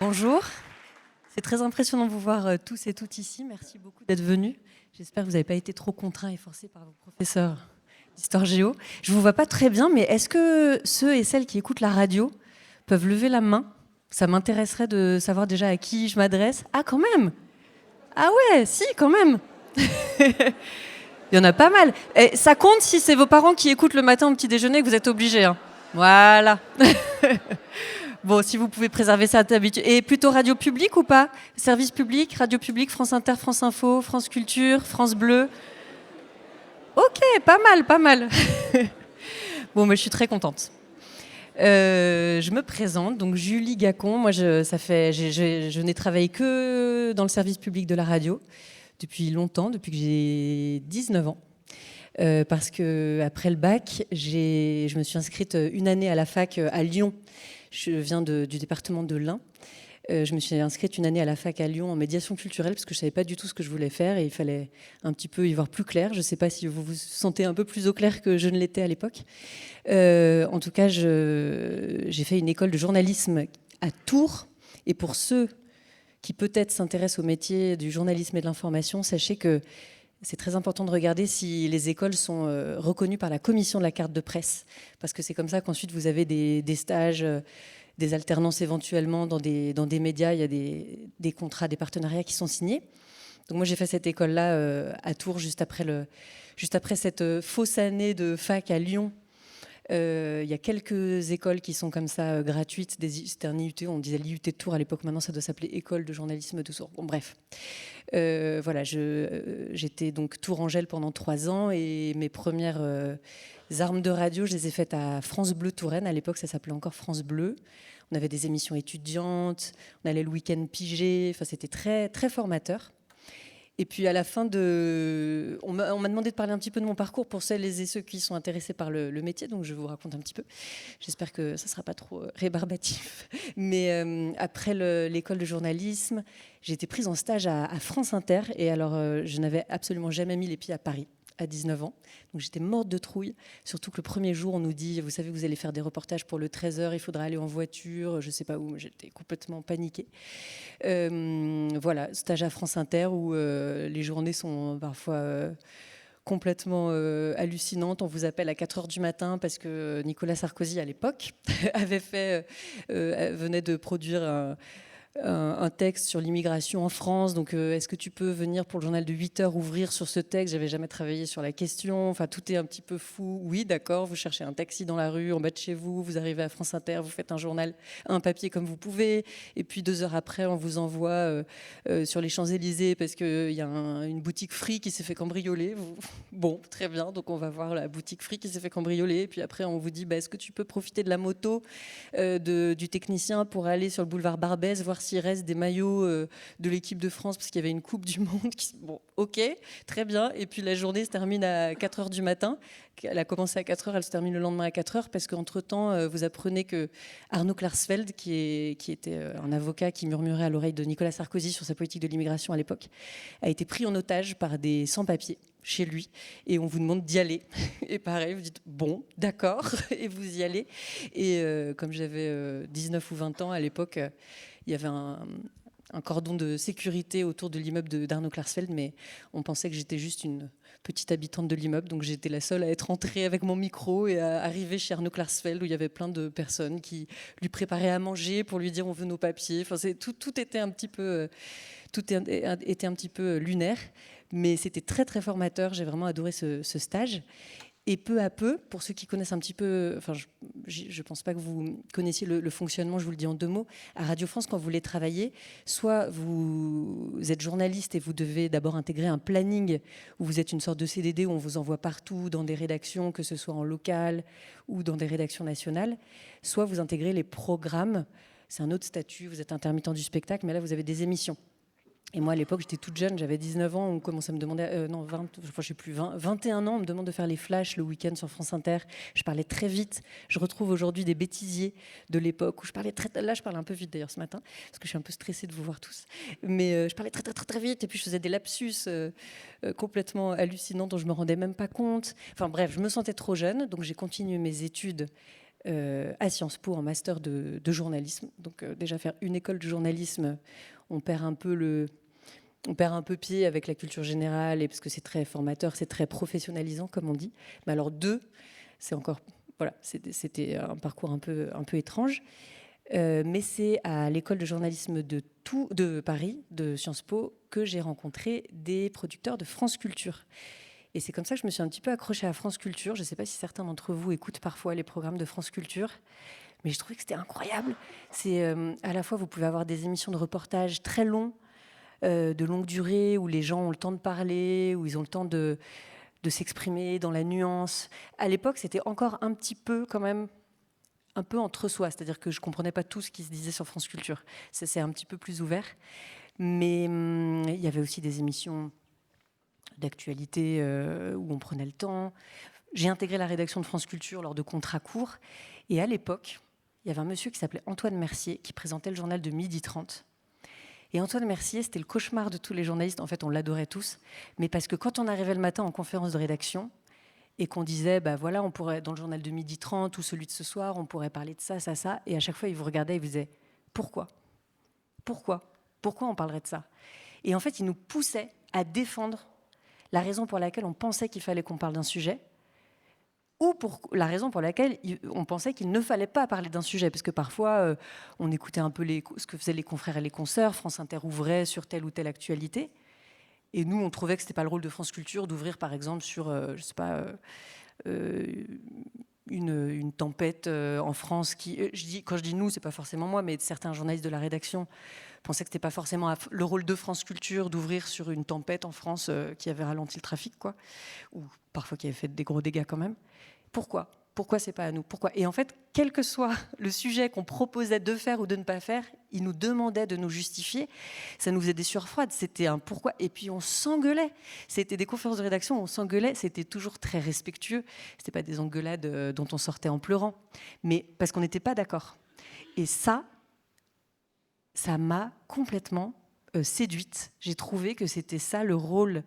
Bonjour, c'est très impressionnant de vous voir tous et toutes ici. Merci beaucoup d'être venus. J'espère que vous n'avez pas été trop contraints et forcés par vos professeurs d'histoire géo. Je ne vous vois pas très bien, mais est-ce que ceux et celles qui écoutent la radio peuvent lever la main? Ça m'intéresserait de savoir déjà à qui je m'adresse. Ah, quand même! Ah ouais, si, quand même! Il y en a pas mal. Et ça compte si c'est vos parents qui écoutent le matin au petit déjeuner que vous êtes obligés. Hein. Voilà. Bon, si vous pouvez préserver cette habitude. Et plutôt radio publique ou pas? Service public, radio publique, France Inter, France Info, France Culture, France Bleu. Ok, pas mal, pas mal. Bon, mais je suis très contente. Je me présente, donc Julie Gacon. Moi, je n'ai travaillé que dans le service public de la radio depuis longtemps, depuis que j'ai 19 ans. Parce qu'après le bac, je me suis inscrite une année à la fac à Lyon. Je viens du département de l'Ain. Je me suis inscrite une année à la fac à Lyon en médiation culturelle parce que je ne savais pas du tout ce que je voulais faire et il fallait un petit peu y voir plus clair. Je ne sais pas si vous vous sentez un peu plus au clair que je ne l'étais à l'époque. En tout cas, j'ai fait une école de journalisme à Tours. Et pour ceux qui peut-être s'intéressent au métier du journalisme et de l'information, sachez que c'est très important de regarder si les écoles sont reconnues par la commission de la carte de presse, parce que c'est comme ça qu'ensuite vous avez des stages, des alternances éventuellement dans des médias, il y a des contrats, des partenariats qui sont signés. Donc moi j'ai fait cette école-là à Tours juste après cette fausse année de fac à Lyon. Il y a quelques écoles qui sont comme ça gratuites. C'était un IUT, on disait l'IUT de Tours à l'époque, maintenant ça doit s'appeler École de journalisme de Tours. Bon bref. Voilà, j'étais donc tourangelle pendant 3 ans et mes premières armes de radio, je les ai faites à France Bleu Touraine. À l'époque, ça s'appelait encore France Bleu. On avait des émissions étudiantes, on allait le week-end piger. Enfin, c'était très, très formateur. Et puis à la fin on m'a demandé de parler un petit peu de mon parcours pour celles et ceux qui sont intéressés par le métier, donc je vous raconte un petit peu. J'espère que ça ne sera pas trop rébarbatif. Mais après l'école de journalisme, j'ai été prise en stage à France Inter. Et alors, je n'avais absolument jamais mis les pieds à Paris à 19 ans. Donc j'étais morte de trouille. Surtout que le premier jour, on nous dit, vous savez, vous allez faire des reportages pour le 13h, il faudra aller en voiture, je ne sais pas où. J'étais complètement paniquée. Voilà, stage à France Inter où les journées sont parfois complètement hallucinantes. On vous appelle à 4h du matin parce que Nicolas Sarkozy, à l'époque, venait de produire un texte sur l'immigration en France. Donc, est-ce que tu peux venir pour le journal de 8h ouvrir sur ce texte? J'avais jamais travaillé sur la question. Enfin, tout est un petit peu fou. Oui, d'accord, vous cherchez un taxi dans la rue, en bas de chez vous, vous arrivez à France Inter, vous faites un papier comme vous pouvez. Et puis 2 heures après, on vous envoie sur les Champs-Élysées parce qu'il y a une boutique Free qui s'est fait cambrioler. Bon, très bien. Donc, on va voir la boutique Free qui s'est fait cambrioler. Et puis après, on vous dit, est-ce que tu peux profiter de la moto du technicien pour aller sur le boulevard Barbès, voir s'il reste des maillots de l'équipe de France, parce qu'il y avait une Coupe du Monde. Bon, ok, très bien. Et puis la journée se termine à 4h du matin. Elle a commencé à 4h, elle se termine le lendemain à 4h, parce qu'entre-temps, vous apprenez que Arnaud Klarsfeld, qui était un avocat qui murmurait à l'oreille de Nicolas Sarkozy sur sa politique de l'immigration à l'époque, a été pris en otage par des sans-papiers chez lui, et on vous demande d'y aller. Et pareil, vous dites, bon, d'accord, et vous y allez. Et comme j'avais 19 ou 20 ans à l'époque, il y avait un cordon de sécurité autour de l'immeuble d'Arnaud Klarsfeld, mais on pensait que j'étais juste une petite habitante de l'immeuble, donc j'étais la seule à être entrée avec mon micro et à arriver chez Arnaud Klarsfeld, où il y avait plein de personnes qui lui préparaient à manger pour lui dire on veut nos papiers. Enfin, tout était un petit peu, était un petit peu lunaire, mais c'était très très formateur. J'ai vraiment adoré ce stage. Et peu à peu, pour ceux qui connaissent un petit peu, enfin, je ne pense pas que vous connaissiez le fonctionnement, je vous le dis en 2 mots. À Radio France, quand vous voulez travailler, soit vous êtes journaliste et vous devez d'abord intégrer un planning où vous êtes une sorte de CDD où on vous envoie partout dans des rédactions, que ce soit en local ou dans des rédactions nationales, soit vous intégrez les programmes. C'est un autre statut, vous êtes intermittent du spectacle, mais là, vous avez des émissions. Et moi, à l'époque, j'étais toute jeune, j'avais 19 ans, on commençait à me demander, non, 20, je sais plus, 21 ans, on me demande de faire les flashs le week-end sur France Inter. Je parlais très vite. Je retrouve aujourd'hui des bêtisiers de l'époque où je parlais là, je parle un peu vite d'ailleurs ce matin, parce que je suis un peu stressée de vous voir tous. Mais je parlais très, très, très, très vite, et puis je faisais des lapsus complètement hallucinants dont je me rendais même pas compte. Enfin bref, je me sentais trop jeune, donc j'ai continué mes études à Sciences Po en master de journalisme. Donc déjà faire une école de journalisme, on perd un peu pied avec la culture générale, et parce que c'est très formateur, c'est très professionnalisant, comme on dit. Mais alors 2, c'est encore... Voilà, c'était un parcours un peu étrange. Mais c'est à l'école de journalisme de Paris, de Sciences Po, que j'ai rencontré des producteurs de France Culture. Et c'est comme ça que je me suis un petit peu accrochée à France Culture. Je ne sais pas si certains d'entre vous écoutent parfois les programmes de France Culture, mais je trouvais que c'était incroyable. C'est à la fois, vous pouvez avoir des émissions de reportage très longs, de longue durée, où les gens ont le temps de parler, où ils ont le temps de s'exprimer dans la nuance. À l'époque, c'était encore un petit peu quand même un peu entre soi, c'est-à-dire que je ne comprenais pas tout ce qui se disait sur France Culture. C'est un petit peu plus ouvert. Mais il y avait aussi des émissions d'actualité où on prenait le temps. J'ai intégré la rédaction de France Culture lors de contrats courts. Et à l'époque, il y avait un monsieur qui s'appelait Antoine Mercier qui présentait le journal de 12h30. Et Antoine Mercier, c'était le cauchemar de tous les journalistes. En fait, on l'adorait tous. Mais parce que quand on arrivait le matin en conférence de rédaction et qu'on disait, bah voilà, on pourrait, dans le journal de 12h30 ou celui de ce soir, on pourrait parler de ça, ça, ça. Et à chaque fois, il vous regardait et vous disait, pourquoi ? Pourquoi on parlerait de ça ? Et en fait, il nous poussait à défendre la raison pour laquelle on pensait qu'il fallait qu'on parle d'un sujet, ou pour la raison pour laquelle on pensait qu'il ne fallait pas parler d'un sujet, parce que parfois, on écoutait un peu ce que faisaient les confrères et les consoeurs, France Inter ouvrait sur telle ou telle actualité, et nous, on trouvait que ce n'était pas le rôle de France Culture d'ouvrir, par exemple, sur, je sais pas, une tempête en France qui, quand je dis nous, c'est pas forcément moi, mais certains journalistes de la rédaction pensaient que c'était pas forcément le rôle de France Culture d'ouvrir sur une tempête en France qui avait ralenti le trafic, quoi, ou parfois qui avait fait des gros dégâts quand même. Pourquoi c'est pas à nous ? Pourquoi ? Et en fait, quel que soit le sujet qu'on proposait de faire ou de ne pas faire, ils nous demandaient de nous justifier. Ça nous faisait des sueurs froides. C'était un pourquoi. Et puis on s'engueulait. C'était des conférences de rédaction où on s'engueulait. C'était toujours très respectueux. C'était pas des engueulades dont on sortait en pleurant, mais parce qu'on n'était pas d'accord. Et ça m'a complètement séduite. J'ai trouvé que c'était ça le rôle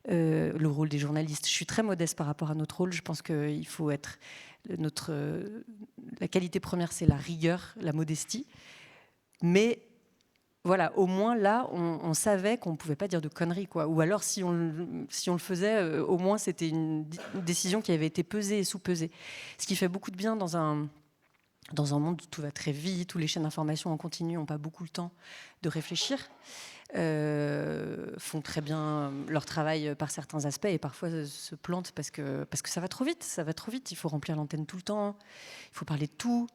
des journalistes. Je suis très modeste par rapport à notre rôle. Je pense qu'il faut être... la qualité première, c'est la rigueur, la modestie. Mais voilà, au moins là, on savait qu'on ne pouvait pas dire de conneries, quoi. Ou alors, si on le faisait, au moins c'était une décision qui avait été pesée et sous-pesée. Ce qui fait beaucoup de bien dans un monde où tout va très vite, où les chaînes d'information en continu n'ont pas beaucoup le temps de réfléchir. Font très bien leur travail par certains aspects et parfois se plantent parce que ça va trop vite, il faut remplir l'antenne tout le temps, il faut parler de tout.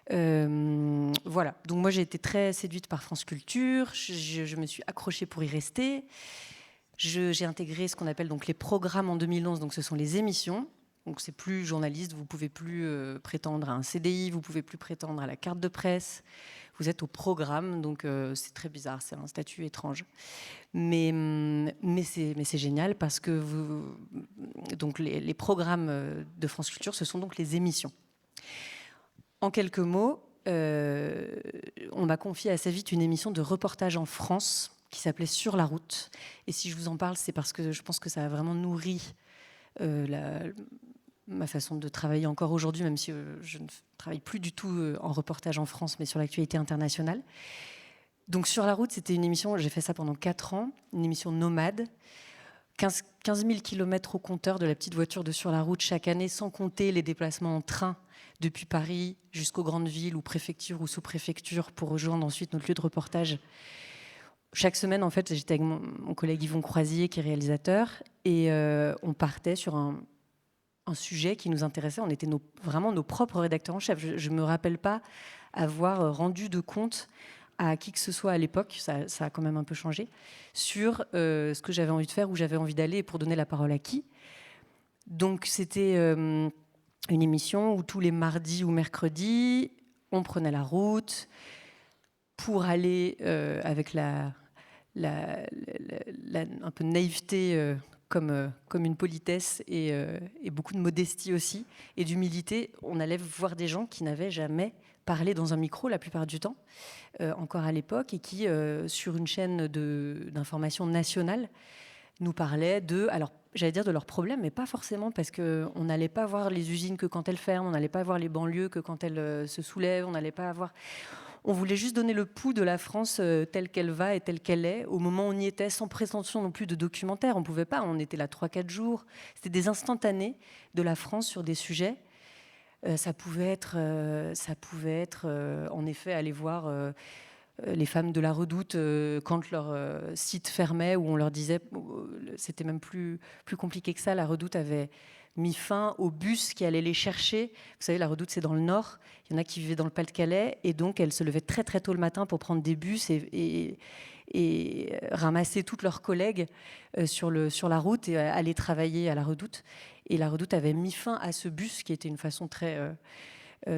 Voilà, donc moi j'ai été très séduite par France Culture, je me suis accrochée pour y rester. J'ai intégré ce qu'on appelle donc les programmes en 2011, donc ce sont les émissions. Donc c'est plus journaliste, vous pouvez plus prétendre à un CDI, vous pouvez plus prétendre à la carte de presse. Vous êtes au programme, donc c'est très bizarre, c'est un statut étrange. Mais c'est génial parce que donc les programmes de France Culture, ce sont donc les émissions. En quelques mots, on m'a confié assez vite une émission de reportage en France qui s'appelait Sur la route. Et si je vous en parle, c'est parce que je pense que ça a vraiment nourri ma façon de travailler encore aujourd'hui, même si je ne travaille plus du tout en reportage en France, mais sur l'actualité internationale. Donc Sur la route, c'était une émission, j'ai fait ça pendant 4 ans, une émission nomade, 15 000 kilomètres au compteur de la petite voiture de Sur la route chaque année, sans compter les déplacements en train depuis Paris jusqu'aux grandes villes ou préfectures ou sous-préfectures pour rejoindre ensuite notre lieu de reportage. Chaque semaine, en fait, j'étais avec mon collègue Yvon Croisier, qui est réalisateur, et on partait sur un sujet qui nous intéressait. On était vraiment nos propres rédacteurs en chef. Je ne me rappelle pas avoir rendu de compte à qui que ce soit à l'époque, ça a quand même un peu changé, sur ce que j'avais envie de faire, où j'avais envie d'aller et pour donner la parole à qui. Donc c'était une émission où tous les mardis ou mercredis, on prenait la route pour aller avec un peu de naïveté comme une politesse et beaucoup de modestie aussi et d'humilité. On allait voir des gens qui n'avaient jamais parlé dans un micro la plupart du temps, encore à l'époque, et qui, sur une chaîne d'information nationale, nous parlaient de, alors j'allais dire de leurs problèmes, mais pas forcément, parce qu'on n'allait pas voir les usines que quand elles ferment, on n'allait pas voir les banlieues que quand elles se soulèvent, on n'allait pas avoir... On voulait juste donner le pouls de la France telle qu'elle va et telle qu'elle est, au moment où on y était, sans prétention non plus de documentaire. On ne pouvait pas, on était là 3-4 jours. C'était des instantanés de la France sur des sujets. Ça pouvait être, en effet, aller voir les femmes de la Redoute quand leur site fermait, où on leur disait, c'était même plus compliqué que ça, la Redoute avait mis fin au bus qui allait les chercher. Vous savez, la Redoute, c'est dans le Nord. Il y en a qui vivaient dans le Pas-de-Calais, et donc elles se levaient très très tôt le matin pour prendre des bus et ramasser toutes leurs collègues sur la route et aller travailler à la Redoute. Et la Redoute avait mis fin à ce bus, qui était une façon très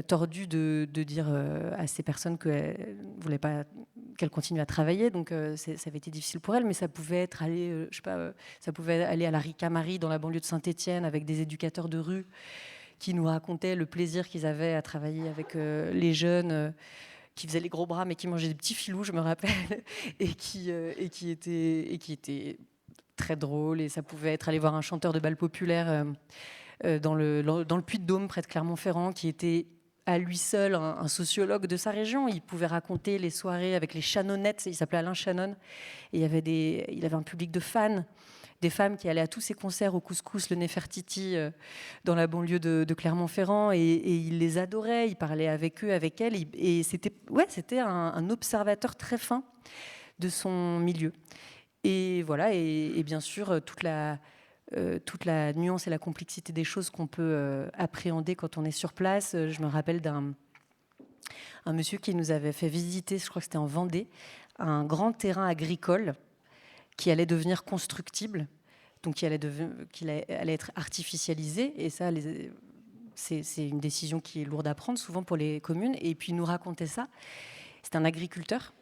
tordue de dire à ces personnes qu'elles ne voulaient pas qu'elles continuent à travailler. Donc ça avait été difficile pour elles, mais ça pouvait être aller, ça pouvait aller à la Ricamarie dans la banlieue de Saint-Étienne avec des éducateurs de rue qui nous racontaient le plaisir qu'ils avaient à travailler avec les jeunes qui faisaient les gros bras mais qui mangeaient des petits filous, je me rappelle, et qui étaient très drôles. Et ça pouvait être aller voir un chanteur de bal populaire dans le Puy-de-Dôme, près de Clermont-Ferrand, qui était à lui seul un sociologue de sa région. Il pouvait raconter les soirées avec les Chanonettes. Il s'appelait Alain Chanon. Et il avait un public de fans, des femmes qui allaient à tous ses concerts au Couscous, le Nefertiti, dans la banlieue de Clermont-Ferrand. Et il les adorait. Il parlait avec eux, avec elles. Et c'était un observateur très fin de son milieu. Et voilà. Et bien sûr, toute la nuance et la complexité des choses qu'on peut appréhender quand on est sur place. Je me rappelle d'un monsieur qui nous avait fait visiter, je crois que c'était en Vendée, un grand terrain agricole qui allait devenir constructible, donc qui allait être artificialisé. Et ça, c'est une décision qui est lourde à prendre, souvent pour les communes. Et puis il nous racontait ça. C'était un agriculteur.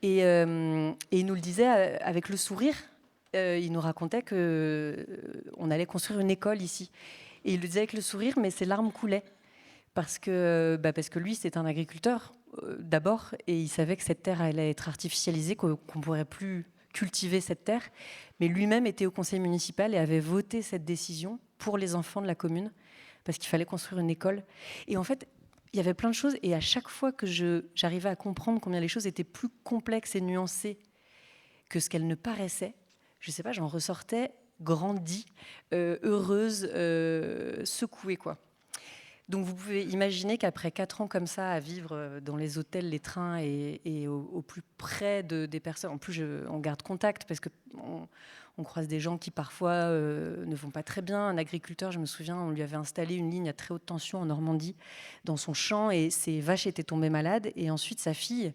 Et il nous le disait avec le sourire. Il nous racontait qu'on allait construire une école ici. Et il le disait avec le sourire, mais ses larmes coulaient. Parce que lui, c'est un agriculteur, d'abord, et il savait que cette terre allait être artificialisée, qu'on ne pourrait plus cultiver cette terre. Mais lui-même était au conseil municipal et avait voté cette décision pour les enfants de la commune, parce qu'il fallait construire une école. Et en fait, il y avait plein de choses, et à chaque fois que j'arrivais à comprendre combien les choses étaient plus complexes et nuancées que ce qu'elles ne paraissaient, je ne sais pas, j'en ressortais grandie, heureuse, secouée, quoi. Donc vous pouvez imaginer qu'après 4 ans comme ça, à vivre dans les hôtels, les trains et au plus près des personnes, en plus on garde contact parce qu'on croise des gens qui parfois ne vont pas très bien. Un agriculteur, je me souviens, on lui avait installé une ligne à très haute tension en Normandie dans son champ et ses vaches étaient tombées malades. Et ensuite sa fille...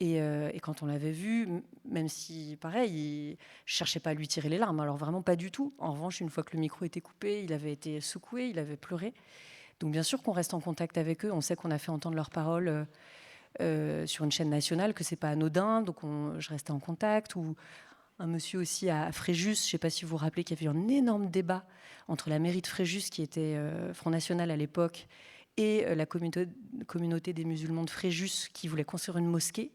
Et quand on l'avait vu, même si, pareil, je ne cherchais pas à lui tirer les larmes, alors vraiment pas du tout. En revanche, une fois que le micro était coupé, il avait été secoué, il avait pleuré. Donc bien sûr qu'on reste en contact avec eux, on sait qu'on a fait entendre leurs paroles sur une chaîne nationale, que ce n'est pas anodin, donc je restais en contact. Ou un monsieur aussi à Fréjus, je ne sais pas si vous vous rappelez qu'il y avait eu un énorme débat entre la mairie de Fréjus, qui était Front National à l'époque, et la communauté des musulmans de Fréjus, qui voulait construire une mosquée.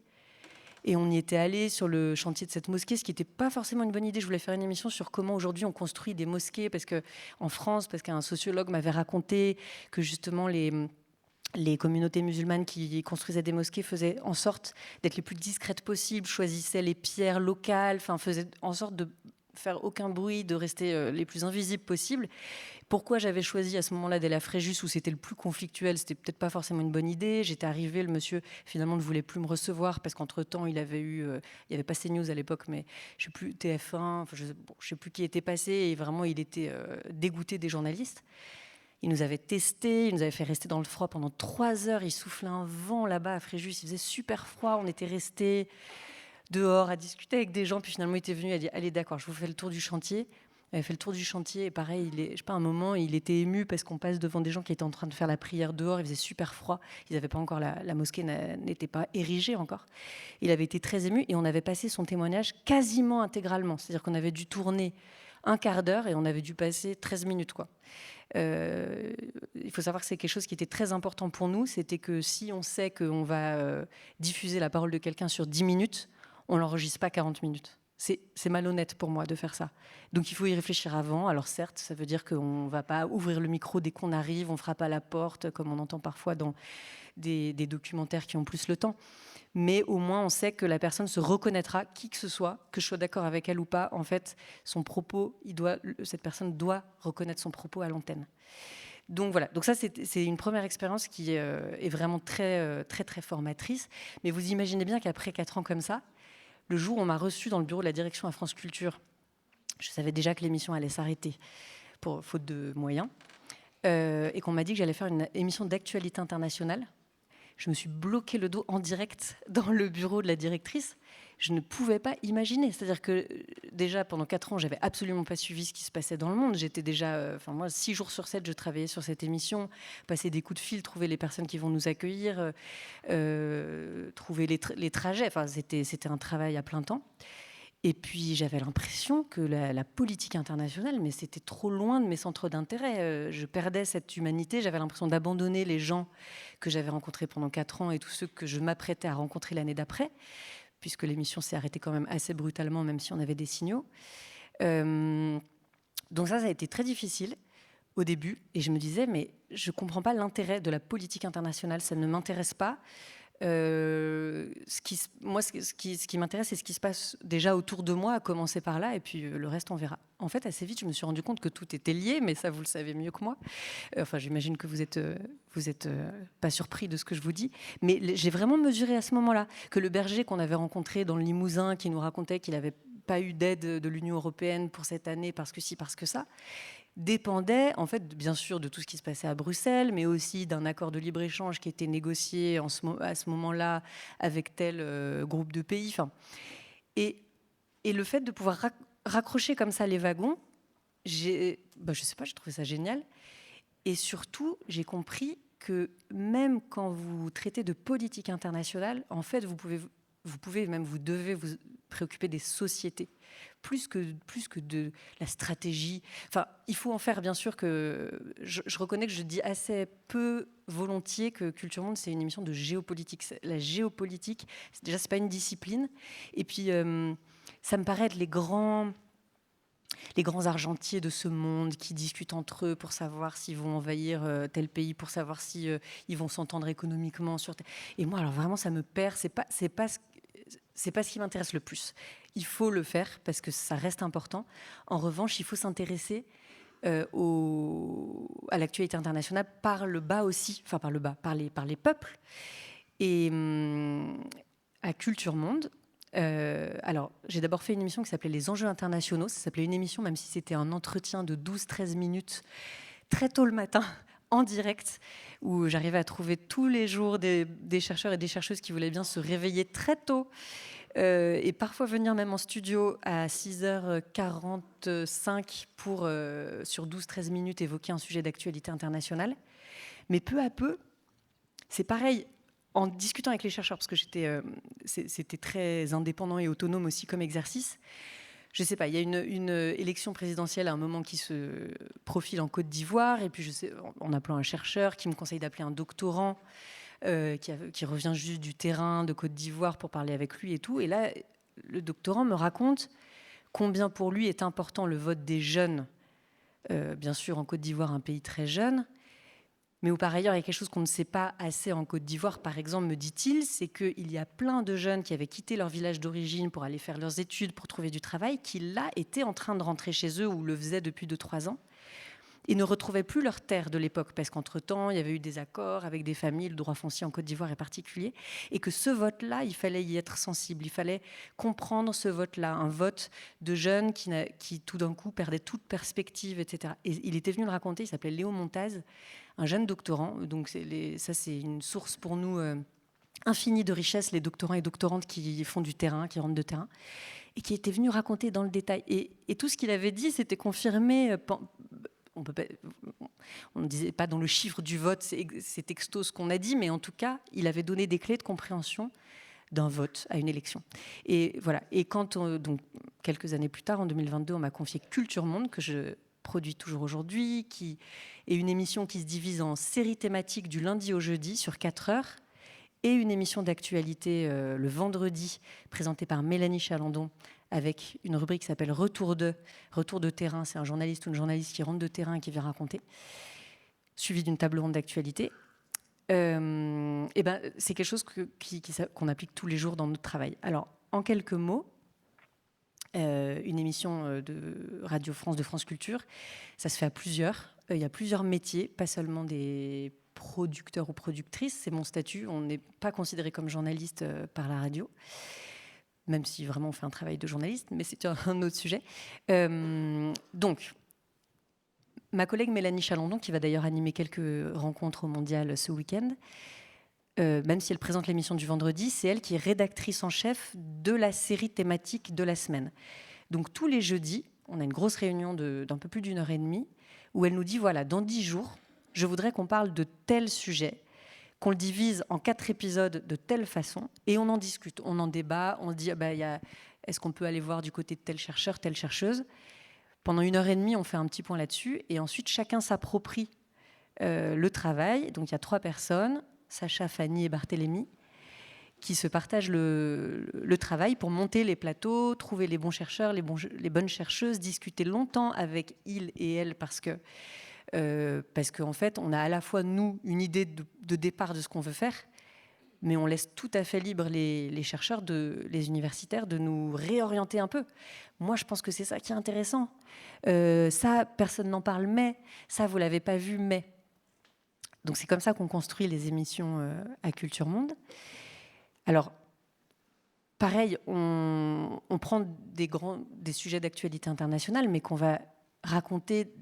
Et on y était allé sur le chantier de cette mosquée, ce qui n'était pas forcément une bonne idée. Je voulais faire une émission sur comment aujourd'hui on construit des mosquées, parce qu'en France, parce qu'un sociologue m'avait raconté que justement les communautés musulmanes qui construisaient des mosquées faisaient en sorte d'être les plus discrètes possibles, choisissaient les pierres locales, enfin faisaient en sorte de faire aucun bruit, de rester les plus invisibles possibles. Pourquoi j'avais choisi à ce moment-là d'aller à Fréjus, où c'était le plus conflictuel, c'était peut-être pas forcément une bonne idée. J'étais arrivée, le monsieur finalement ne voulait plus me recevoir parce qu'entre-temps il avait eu, il n'y avait pas CNews à l'époque, mais je sais plus, TF1, enfin, je sais plus qui était passé, et vraiment il était dégoûté des journalistes. Il nous avait testés, il nous avait fait rester dans le froid pendant 3 heures. Il soufflait un vent là-bas à Fréjus, il faisait super froid. On était restés dehors à discuter avec des gens, puis finalement il était venu, il a dit allez d'accord, je vous fais le tour du chantier. Il avait fait le tour du chantier et pareil, je sais pas, un moment il était ému parce qu'on passe devant des gens qui étaient en train de faire la prière dehors, il faisait super froid, ils n'avaient pas encore, la mosquée n'était pas érigée encore. Il avait été très ému et on avait passé son témoignage quasiment intégralement, c'est-à-dire qu'on avait dû tourner un quart d'heure et on avait dû passer 13 minutes, quoi. Il faut savoir que c'est quelque chose qui était très important pour nous, c'était que si on sait qu'on va diffuser la parole de quelqu'un sur 10 minutes, on l'enregistre pas 40 minutes. C'est malhonnête pour moi de faire ça. Donc il faut y réfléchir avant. Alors certes, ça veut dire qu'on ne va pas ouvrir le micro dès qu'on arrive, on frappe à la porte, comme on entend parfois dans des documentaires qui ont plus le temps. Mais au moins, on sait que la personne se reconnaîtra, qui que ce soit, que je sois d'accord avec elle ou pas. En fait, son propos, cette personne doit reconnaître son propos à l'antenne. Donc voilà, donc ça c'est une première expérience qui est vraiment très, très, très formatrice. Mais vous imaginez bien qu'après 4 ans comme ça, le jour où on m'a reçu dans le bureau de la direction à France Culture, je savais déjà que l'émission allait s'arrêter, faute de moyens, et qu'on m'a dit que j'allais faire une émission d'actualité internationale. Je me suis bloqué le dos en direct dans le bureau de la directrice. Je ne pouvais pas imaginer. C'est-à-dire que déjà, pendant 4 ans, j'avais absolument pas suivi ce qui se passait dans le monde. J'étais déjà... moi, 6 jours sur 7, je travaillais sur cette émission, passer des coups de fil, trouver les personnes qui vont nous accueillir, trouver les trajets. Enfin, c'était un travail à plein temps. Et puis, j'avais l'impression que la politique internationale, mais c'était trop loin de mes centres d'intérêt. Je perdais cette humanité. J'avais l'impression d'abandonner les gens que j'avais rencontrés pendant 4 ans et tous ceux que je m'apprêtais à rencontrer l'année d'après, puisque l'émission s'est arrêtée quand même assez brutalement, même si on avait des signaux. Donc ça a été très difficile au début. Et je me disais, mais je ne comprends pas l'intérêt de la politique internationale. Ça ne m'intéresse pas. Ce qui m'intéresse, c'est ce qui se passe déjà autour de moi, à commencer par là, et puis le reste, on verra. En fait, assez vite, je me suis rendu compte que tout était lié, mais ça, vous le savez mieux que moi. Enfin, j'imagine que vous êtes pas surpris de ce que je vous dis, mais j'ai vraiment mesuré à ce moment-là que le berger qu'on avait rencontré dans le Limousin, qui nous racontait qu'il n'avait pas eu d'aide de l'Union européenne pour cette année, parce que ci, parce que ça, dépendait, en fait, bien sûr, de tout ce qui se passait à Bruxelles, mais aussi d'un accord de libre-échange qui était négocié à ce moment-là avec tel groupe de pays. Enfin, et le fait de pouvoir raccrocher comme ça les wagons, je sais pas, j'ai trouvé ça génial. Et surtout, j'ai compris que même quand vous traitez de politique internationale, en fait, vous pouvez, même vous devez vous préoccuper des sociétés, plus que de la stratégie. Enfin, il faut en faire, bien sûr, que... Je reconnais que je dis assez peu volontiers que Culture Monde, c'est une émission de géopolitique. La géopolitique, déjà, c'est pas une discipline. Et puis, ça me paraît être les grands argentiers de ce monde qui discutent entre eux pour savoir s'ils vont envahir tel pays, pour savoir si ils vont s'entendre économiquement sur Et moi, alors vraiment, ça me perd. C'est pas ce qui m'intéresse le plus. Il faut le faire parce que ça reste important. En revanche, il faut s'intéresser à l'actualité internationale par le bas aussi, enfin par le bas, par les peuples. Et à Culture Monde, alors, j'ai d'abord fait une émission qui s'appelait Les enjeux internationaux. Ça s'appelait une émission, même si c'était un entretien de 12-13 minutes, très tôt le matin, en direct, où j'arrivais à trouver tous les jours des chercheurs et des chercheuses qui voulaient bien se réveiller très tôt et parfois venir même en studio à 6h45 pour, sur 12-13 minutes, évoquer un sujet d'actualité internationale. Mais peu à peu, c'est pareil. En discutant avec les chercheurs, parce que c'était très indépendant et autonome aussi comme exercice, je ne sais pas, il y a une élection présidentielle à un moment qui se profile en Côte d'Ivoire, et puis je sais, en appelant un chercheur qui me conseille d'appeler un doctorant qui revient juste du terrain de Côte d'Ivoire pour parler avec lui et tout. Et là, le doctorant me raconte combien pour lui est important le vote des jeunes, bien sûr en Côte d'Ivoire, un pays très jeune, mais où par ailleurs, il y a quelque chose qu'on ne sait pas assez en Côte d'Ivoire, par exemple, me dit-il, c'est qu'il y a plein de jeunes qui avaient quitté leur village d'origine pour aller faire leurs études, pour trouver du travail, qui là étaient en train de rentrer chez eux ou le faisaient depuis 2-3 ans, et ne retrouvaient plus leur terre de l'époque, parce qu'entre-temps, il y avait eu des accords avec des familles, le droit foncier en Côte d'Ivoire est particulier, et que ce vote-là, il fallait y être sensible, il fallait comprendre ce vote-là, un vote de jeunes qui tout d'un coup perdaient toute perspective, etc. Et il était venu le raconter, il s'appelait Léo Montaz, un jeune doctorant, donc ça c'est une source pour nous infinie de richesse, les doctorants et doctorantes qui font du terrain, qui rentrent de terrain, et qui était venu raconter dans le détail. Et tout ce qu'il avait dit, c'était confirmé. On ne disait pas dans le chiffre du vote, c'est texto ce qu'on a dit, mais en tout cas, il avait donné des clés de compréhension d'un vote à une élection. Et voilà. Et quand, donc, quelques années plus tard, en 2022, on m'a confié Culture Monde, que je produit toujours aujourd'hui, qui est une émission qui se divise en séries thématiques du lundi au jeudi sur 4 heures, et une émission d'actualité le vendredi, présentée par Mélanie Chalandon, avec une rubrique qui s'appelle Retour de terrain. C'est un journaliste ou une journaliste qui rentre de terrain et qui vient raconter, suivi d'une table ronde d'actualité. Et ben, c'est quelque chose qu'on applique tous les jours dans notre travail. Alors, en quelques mots, une émission de Radio France, de France Culture, ça se fait à plusieurs. Il y a plusieurs métiers, pas seulement des producteurs ou productrices. C'est mon statut. On n'est pas considéré comme journaliste par la radio, même si vraiment on fait un travail de journaliste, mais c'est un autre sujet. Donc, ma collègue Mélanie Chalandon, qui va d'ailleurs animer quelques rencontres au Mondial ce week-end, même si elle présente l'émission du vendredi, c'est elle qui est rédactrice en chef de la série thématique de la semaine. Donc tous les jeudis, on a une grosse réunion d'un peu plus d'1h30 où elle nous dit, voilà, dans 10 jours, je voudrais qu'on parle de tel sujet, qu'on le divise en 4 épisodes de telle façon, et on en discute, on en débat, on se dit, est-ce qu'on peut aller voir du côté de tel chercheur, telle chercheuse. Pendant 1h30, on fait un petit point là-dessus, et ensuite chacun s'approprie le travail. Donc il y a 3 personnes, Sacha, Fanny et Barthélémy, qui se partagent le travail pour monter les plateaux, trouver les bons chercheurs, les bonnes chercheuses, discuter longtemps avec ils et elles, parce qu'en fait, on a à la fois, nous, une idée de départ de ce qu'on veut faire, mais on laisse tout à fait libre les chercheurs, les universitaires, de nous réorienter un peu. Moi, je pense que c'est ça qui est intéressant. Ça, personne n'en parle, mais ça, vous ne l'avez pas vu, mais... Donc c'est comme ça qu'on construit les émissions à Culture Monde. Alors, pareil, on prend des sujets d'actualité internationale, mais qu'on va raconter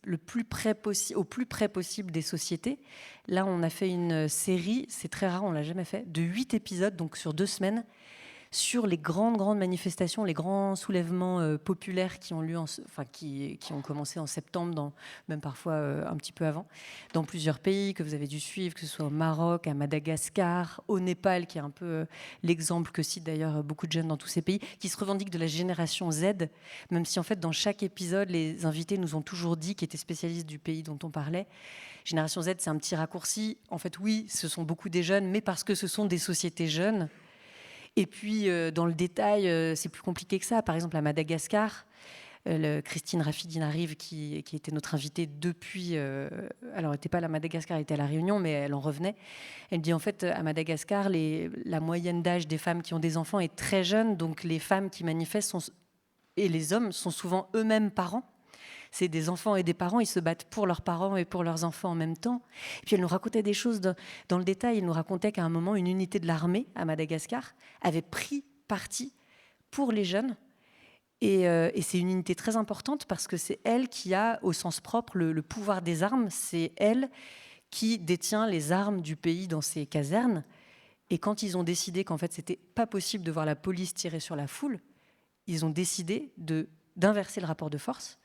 au plus près possible des sociétés. Là, on a fait une série, c'est très rare, on ne l'a jamais fait, de 8 épisodes, donc sur 2 semaines, sur les grandes manifestations, les grands soulèvements populaires qui ont lieu, qui ont commencé en septembre, même parfois un petit peu avant, dans plusieurs pays que vous avez dû suivre, que ce soit au Maroc, à Madagascar, au Népal, qui est un peu l'exemple que citent d'ailleurs beaucoup de jeunes dans tous ces pays, qui se revendiquent de la génération Z, même si en fait dans chaque épisode, les invités nous ont toujours dit, qui étaient spécialistes du pays dont on parlait, génération Z, c'est un petit raccourci. En fait, oui, ce sont beaucoup des jeunes, mais parce que ce sont des sociétés jeunes. Et puis, dans le détail, c'est plus compliqué que ça. Par exemple, à Madagascar, Christine Rafidi-Narive, qui était notre invitée depuis... alors, elle n'était pas à Madagascar, elle était à La Réunion, mais elle en revenait. Elle dit, en fait, à Madagascar, la moyenne d'âge des femmes qui ont des enfants est très jeune, donc les femmes qui manifestent et les hommes sont souvent eux-mêmes parents. C'est des enfants et des parents, ils se battent pour leurs parents et pour leurs enfants en même temps. Et puis elle nous racontait des choses dans le détail. Elle nous racontait qu'à un moment, une unité de l'armée à Madagascar avait pris parti pour les jeunes. Et c'est une unité très importante parce que c'est elle qui a, au sens propre, le pouvoir des armes. C'est elle qui détient les armes du pays dans ses casernes. Et quand ils ont décidé qu'en fait, c'était pas possible de voir la police tirer sur la foule, ils ont décidé d'inverser le rapport de force.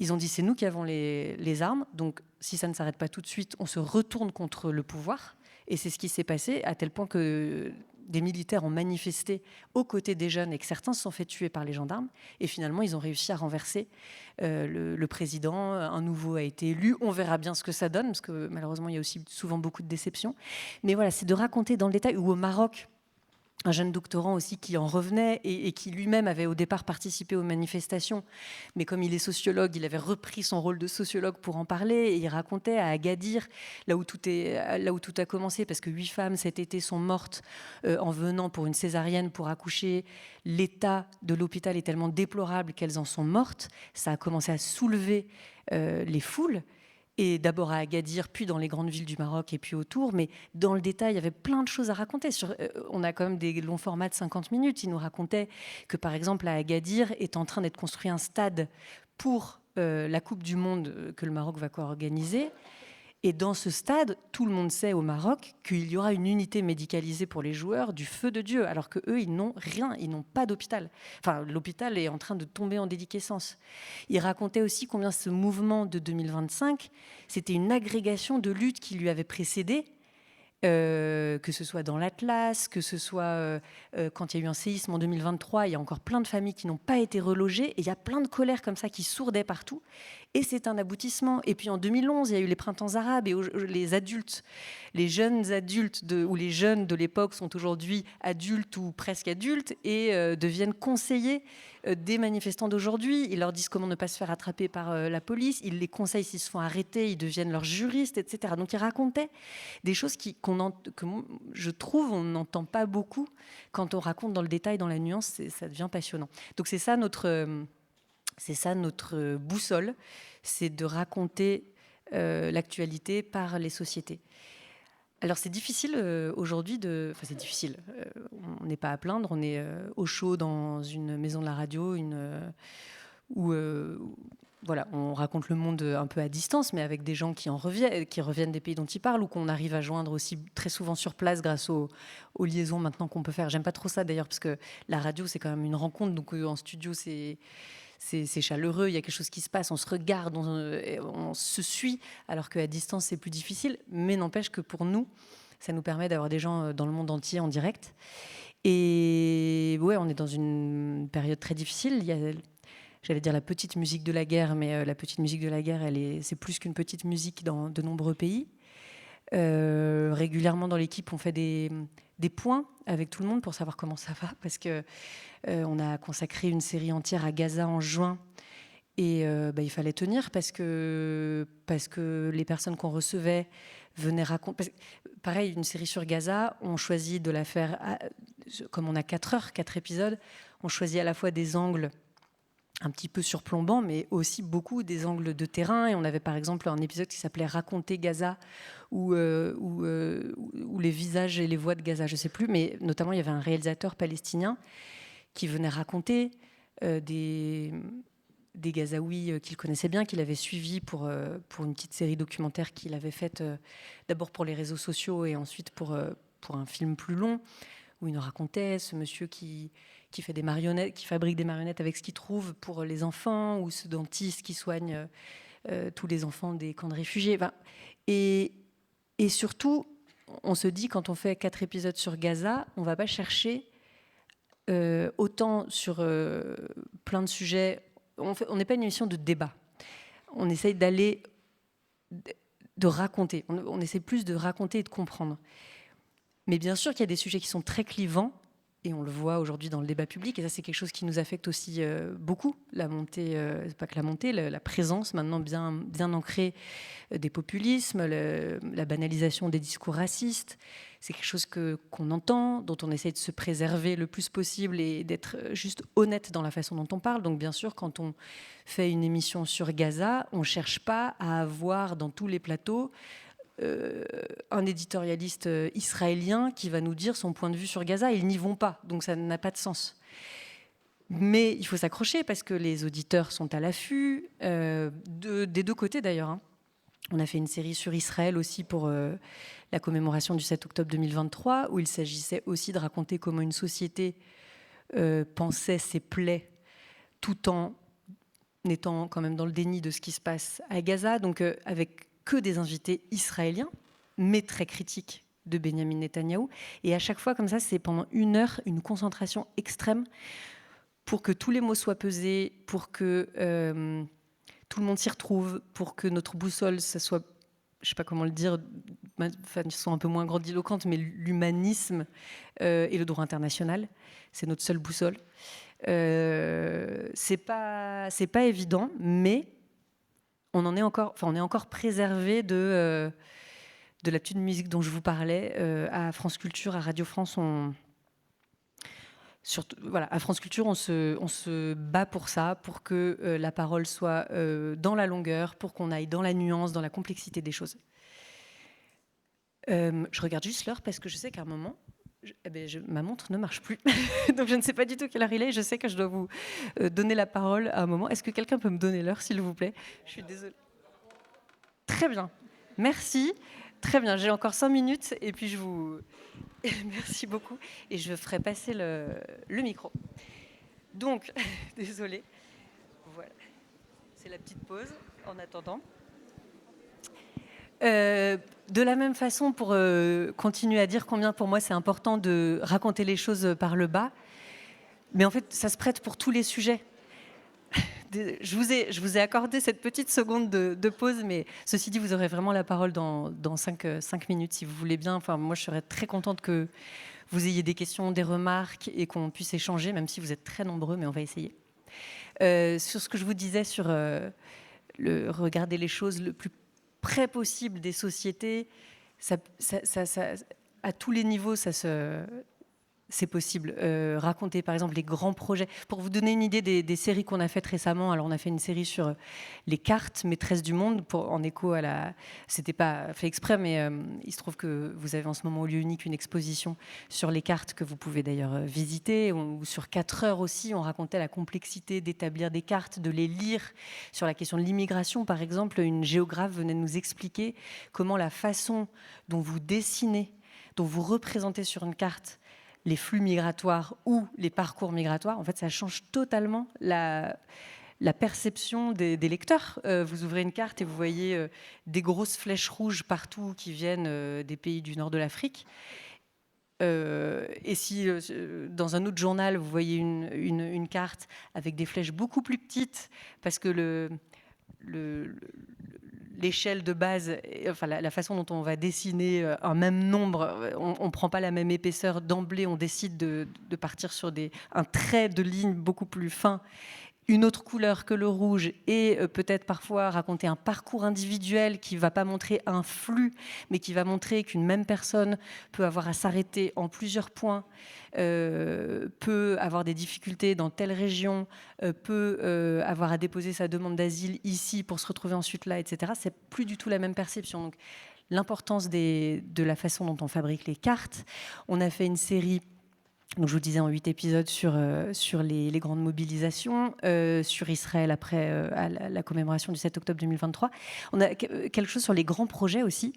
Ils ont dit, c'est nous qui avons les armes, donc si ça ne s'arrête pas tout de suite, on se retourne contre le pouvoir. Et c'est ce qui s'est passé, à tel point que des militaires ont manifesté aux côtés des jeunes et que certains se sont fait tuer par les gendarmes. Et finalement, ils ont réussi à renverser le président. Un nouveau a été élu. On verra bien ce que ça donne, parce que malheureusement, il y a aussi souvent beaucoup de déceptions. Mais voilà, c'est de raconter dans le détail, ou au Maroc, un jeune doctorant aussi qui en revenait et qui lui-même avait au départ participé aux manifestations. Mais comme il est sociologue, il avait repris son rôle de sociologue pour en parler. Et il racontait à Agadir, là où tout a commencé, parce que 8 femmes cet été sont mortes en venant pour une césarienne pour accoucher. L'état de l'hôpital est tellement déplorable qu'elles en sont mortes. Ça a commencé à soulever les foules. Et d'abord à Agadir, puis dans les grandes villes du Maroc et puis autour. Mais dans le détail, il y avait plein de choses à raconter. On a quand même des longs formats de 50 minutes. Il nous racontait que, par exemple, à Agadir est en train d'être construit un stade pour la Coupe du Monde que le Maroc va co-organiser. Et dans ce stade, tout le monde sait au Maroc qu'il y aura une unité médicalisée pour les joueurs du feu de Dieu, alors qu'eux, ils n'ont rien, ils n'ont pas d'hôpital. Enfin, l'hôpital est en train de tomber en déliquescence. Il racontait aussi combien ce mouvement de 2025, c'était une agrégation de luttes qui lui avait précédé, que ce soit dans l'Atlas, que ce soit quand il y a eu un séisme en 2023, il y a encore plein de familles qui n'ont pas été relogées, et il y a plein de colères comme ça qui sourdaient partout. Et c'est un aboutissement. Et puis en 2011, il y a eu les printemps arabes et les adultes, les jeunes adultes ou les jeunes de l'époque sont aujourd'hui adultes ou presque adultes et deviennent conseillers des manifestants d'aujourd'hui. Ils leur disent comment ne pas se faire attraper par la police. Ils les conseillent s'ils se font arrêter, ils deviennent leurs juristes, etc. Donc ils racontaient des choses que je trouve on n'entend pas beaucoup quand on raconte dans le détail, dans la nuance. Ça devient passionnant. Donc c'est ça notre boussole, c'est de raconter l'actualité par les sociétés. Alors c'est difficile aujourd'hui enfin c'est difficile, on n'est pas à plaindre, on est au chaud dans une maison de la radio, où voilà, on raconte le monde un peu à distance, mais avec des gens qui reviennent des pays dont ils parlent, ou qu'on arrive à joindre aussi très souvent sur place grâce aux liaisons maintenant qu'on peut faire. J'aime pas trop ça d'ailleurs, parce que la radio c'est quand même une rencontre, donc en studio c'est chaleureux, il y a quelque chose qui se passe, on se regarde, on se suit, alors qu'à distance, c'est plus difficile. Mais n'empêche que pour nous, ça nous permet d'avoir des gens dans le monde entier en direct. Et ouais, on est dans une période très difficile. Il y a, j'allais dire la petite musique de la guerre, mais la petite musique de la guerre, c'est plus qu'une petite musique dans de nombreux pays. Régulièrement dans l'équipe, on fait des points avec tout le monde pour savoir comment ça va, parce que on a consacré une série entière à Gaza en juin, et il fallait tenir parce que les personnes qu'on recevait venaient raconter. Pareil, une série sur Gaza, on choisit de la faire, comme on a 4 épisodes, on choisit à la fois des angles un petit peu surplombants, mais aussi beaucoup des angles de terrain. Et on avait par exemple un épisode qui s'appelait Raconter Gaza, ou les visages et les voix de Gaza, je ne sais plus, mais notamment il y avait un réalisateur palestinien qui venait raconter des Gazaouis qu'il connaissait bien, qu'il avait suivis pour une petite série documentaire qu'il avait faite d'abord pour les réseaux sociaux et ensuite pour un film plus long, où il nous racontait ce monsieur qui fait des marionnettes, qui fabrique des marionnettes avec ce qu'il trouve pour les enfants, ou ce dentiste qui soigne tous les enfants des camps de réfugiés. Enfin, et surtout, on se dit, quand on fait 4 épisodes sur Gaza, on ne va pas chercher autant sur plein de sujets. On n'est pas une émission de débat. On essaye de raconter. On essaie plus de raconter et de comprendre. Mais bien sûr qu'il y a des sujets qui sont très clivants, et on le voit aujourd'hui dans le débat public, et ça c'est quelque chose qui nous affecte aussi beaucoup, la montée, c'est pas que la montée, la présence maintenant bien ancrée des populismes, la banalisation des discours racistes. C'est quelque chose qu'on entend, dont on essaie de se préserver le plus possible et d'être juste honnête dans la façon dont on parle. Donc bien sûr, quand on fait une émission sur Gaza, on ne cherche pas à avoir dans tous les plateaux un éditorialiste israélien qui va nous dire son point de vue sur Gaza. Ils n'y vont pas, donc ça n'a pas de sens. Mais il faut s'accrocher parce que les auditeurs sont à l'affût, des deux côtés d'ailleurs. Hein. On a fait une série sur Israël aussi pour la commémoration du 7 octobre 2023, où il s'agissait aussi de raconter comment une société pensait ses plaies tout en étant quand même dans le déni de ce qui se passe à Gaza, donc avec que des invités israéliens, mais très critiques de Benyamin Netanyahou. Et à chaque fois, comme ça, c'est pendant 1 heure, une concentration extrême pour que tous les mots soient pesés, pour que tout le monde s'y retrouve, pour que notre boussole, ça soit, je ne sais pas comment le dire, de façon un peu moins grandiloquente, mais l'humanisme et le droit international, c'est notre seule boussole. C'est pas évident, mais on est encore préservé de la petite musique dont je vous parlais. À France Culture, à Radio France, à France Culture, on se bat pour ça, pour que la parole soit dans la longueur, pour qu'on aille dans la nuance, dans la complexité des choses. Je regarde juste l'heure parce que je sais qu'à un moment, ma montre ne marche plus. Donc je ne sais pas du tout quelle heure il est. Je sais que je dois vous donner la parole à un moment. Est-ce que quelqu'un peut me donner l'heure, s'il vous plaît? Je suis désolée. Très bien. Merci. Très bien. J'ai encore 5 minutes et puis je vous... Merci beaucoup. Et je ferai passer le micro. Donc, désolée. Voilà. C'est la petite pause en attendant. De la même façon, pour continuer à dire combien pour moi c'est important de raconter les choses par le bas, mais en fait ça se prête pour tous les sujets. je vous ai accordé cette petite seconde de pause, mais ceci dit, vous aurez vraiment la parole dans 5 minutes, si vous voulez bien. Enfin, moi, je serais très contente que vous ayez des questions, des remarques et qu'on puisse échanger, même si vous êtes très nombreux, mais on va essayer. Sur ce que je vous disais sur regarder les choses le plus près possible des sociétés, à tous les niveaux, c'est possible. Raconter, par exemple, les grands projets. Pour vous donner une idée des séries qu'on a faites récemment, alors on a fait une série sur les cartes maîtresses du monde, en écho à la... C'était pas fait exprès, mais il se trouve que vous avez en ce moment au lieu unique une exposition sur les cartes que vous pouvez d'ailleurs visiter, ou sur 4 heures aussi, on racontait la complexité d'établir des cartes, de les lire. Sur la question de l'immigration, par exemple, une géographe venait nous expliquer comment la façon dont vous dessinez, dont vous représentez sur une carte les flux migratoires ou les parcours migratoires, en fait, ça change totalement la perception des lecteurs. Vous ouvrez une carte et vous voyez des grosses flèches rouges partout qui viennent des pays du nord de l'Afrique. Et si dans un autre journal, vous voyez une carte avec des flèches beaucoup plus petites, parce que l'échelle de base, enfin la façon dont on va dessiner un même nombre, on ne prend pas la même épaisseur d'emblée, on décide de partir sur un trait de ligne beaucoup plus fin, une autre couleur que le rouge, et peut-être parfois raconter un parcours individuel qui ne va pas montrer un flux, mais qui va montrer qu'une même personne peut avoir à s'arrêter en plusieurs points, peut avoir des difficultés dans telle région, peut avoir à déposer sa demande d'asile ici pour se retrouver ensuite là, etc. C'est plus du tout la même perception. Donc, l'importance de la façon dont on fabrique les cartes. On a fait une série, donc je vous disais, en 8 épisodes sur les grandes mobilisations, sur Israël après la commémoration du 7 octobre 2023. On a quelque chose sur les grands projets aussi,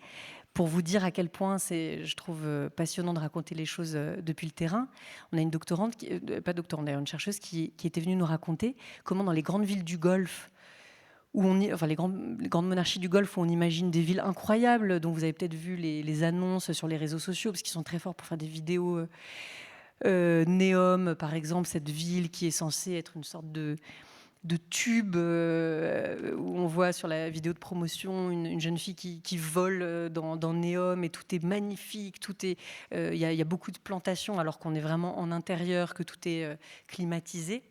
pour vous dire à quel point je trouve passionnant de raconter les choses depuis le terrain. On a une doctorante, pas doctorante d'ailleurs, une chercheuse qui était venue nous raconter comment dans les grandes villes du Golfe, les grandes monarchies du Golfe, où on imagine des villes incroyables, dont vous avez peut-être vu les annonces sur les réseaux sociaux, parce qu'ils sont très forts pour faire des vidéos. Neom, par exemple, cette ville qui est censée être une sorte de tube où on voit sur la vidéo de promotion une jeune fille qui vole dans Neom, et tout est magnifique, il y a beaucoup de plantations alors qu'on est vraiment en intérieur, que tout est climatisé.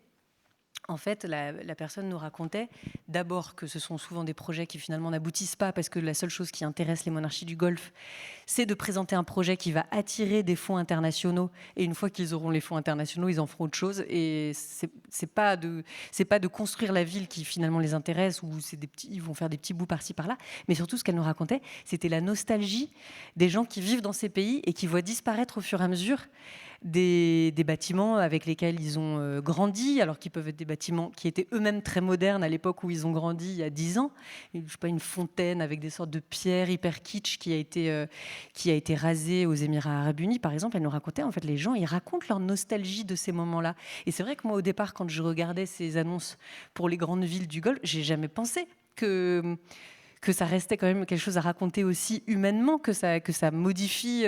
En fait, la personne nous racontait d'abord que ce sont souvent des projets qui finalement n'aboutissent pas, parce que la seule chose qui intéresse les monarchies du Golfe, c'est de présenter un projet qui va attirer des fonds internationaux. Et une fois qu'ils auront les fonds internationaux, ils en feront autre chose. Et c'est pas de construire la ville qui finalement les intéresse, ou ils vont faire des petits bouts par-ci par-là. Mais surtout, ce qu'elle nous racontait, c'était la nostalgie des gens qui vivent dans ces pays et qui voient disparaître au fur et à mesure des bâtiments avec lesquels ils ont grandi, alors qu'ils peuvent être des bâtiments qui étaient eux-mêmes très modernes à l'époque où ils ont grandi il y a 10 ans. Je sais pas, une fontaine avec des sortes de pierres hyper kitsch qui a été rasée aux Émirats Arabes Unis, par exemple. Elle nous racontait, en fait, les gens, ils racontent leur nostalgie de ces moments-là. Et c'est vrai que moi, au départ, quand je regardais ces annonces pour les grandes villes du Golfe, j'ai jamais pensé que ça restait quand même quelque chose à raconter aussi humainement, que ça modifie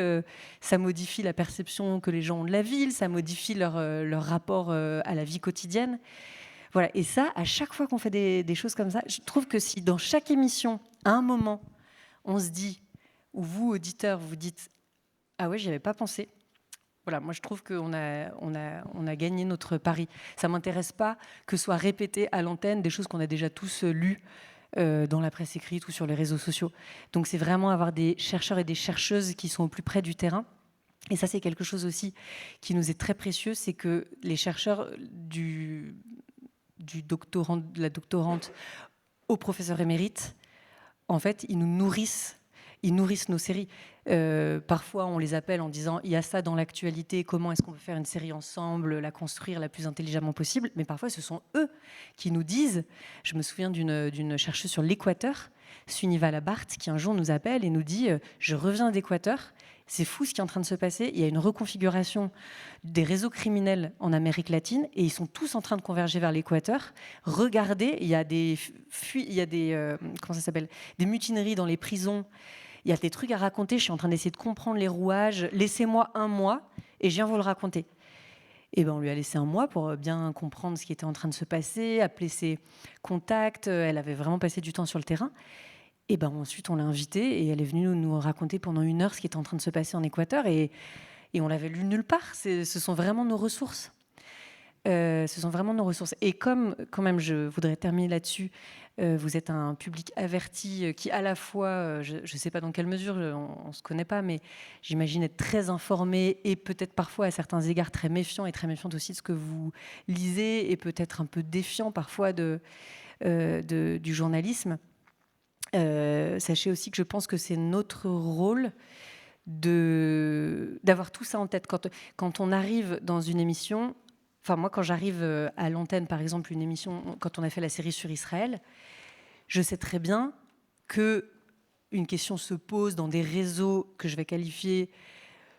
la perception que les gens ont de la ville, ça modifie leur rapport à la vie quotidienne. Voilà. Et ça, à chaque fois qu'on fait des choses comme ça, je trouve que si dans chaque émission, à un moment, on se dit, ou vous, auditeurs, vous dites « Ah ouais, j'y avais pas pensé », voilà, moi je trouve qu'on a gagné notre pari. Ça ne m'intéresse pas que soient répétées à l'antenne des choses qu'on a déjà tous lues dans la presse écrite ou sur les réseaux sociaux. Donc c'est vraiment avoir des chercheurs et des chercheuses qui sont au plus près du terrain. Et ça, c'est quelque chose aussi qui nous est très précieux, c'est que les chercheurs du doctorant, de la doctorante au professeur émérite, en fait, ils nourrissent nos séries. Parfois, on les appelle en disant « il y a ça dans l'actualité, comment est-ce qu'on peut faire une série ensemble, la construire la plus intelligemment possible ?» Mais parfois, ce sont eux qui nous disent... Je me souviens d'une chercheuse sur l'Équateur, Suniva Labart, qui un jour nous appelle et nous dit « je reviens d'Équateur, c'est fou ce qui est en train de se passer, il y a une reconfiguration des réseaux criminels en Amérique latine et ils sont tous en train de converger vers l'Équateur. Regardez, il y a des mutineries dans les prisons. Il y a des trucs à raconter, je suis en train d'essayer de comprendre les rouages. Laissez-moi un mois et je viens vous le raconter. » Et ben, on lui a laissé un mois pour bien comprendre ce qui était en train de se passer, appeler ses contacts. Elle avait vraiment passé du temps sur le terrain. Et ben, ensuite, on l'a invitée et elle est venue nous raconter pendant 1 heure ce qui était en train de se passer en Équateur. Et on l'avait lu nulle part. Ce sont vraiment nos ressources. Ce sont vraiment nos ressources. Et comme, quand même, je voudrais terminer là-dessus, vous êtes un public averti qui, à la fois, je ne sais pas dans quelle mesure, on ne se connaît pas, mais j'imagine être très informé et peut-être parfois, à certains égards, très méfiant et très méfiant aussi de ce que vous lisez et peut-être un peu défiant parfois du journalisme. Sachez aussi que je pense que c'est notre rôle d'avoir tout ça en tête. Quand on arrive dans une émission... Enfin, moi, quand j'arrive à l'antenne, par exemple, une émission, quand on a fait la série sur Israël, je sais très bien qu'une question se pose dans des réseaux que je vais qualifier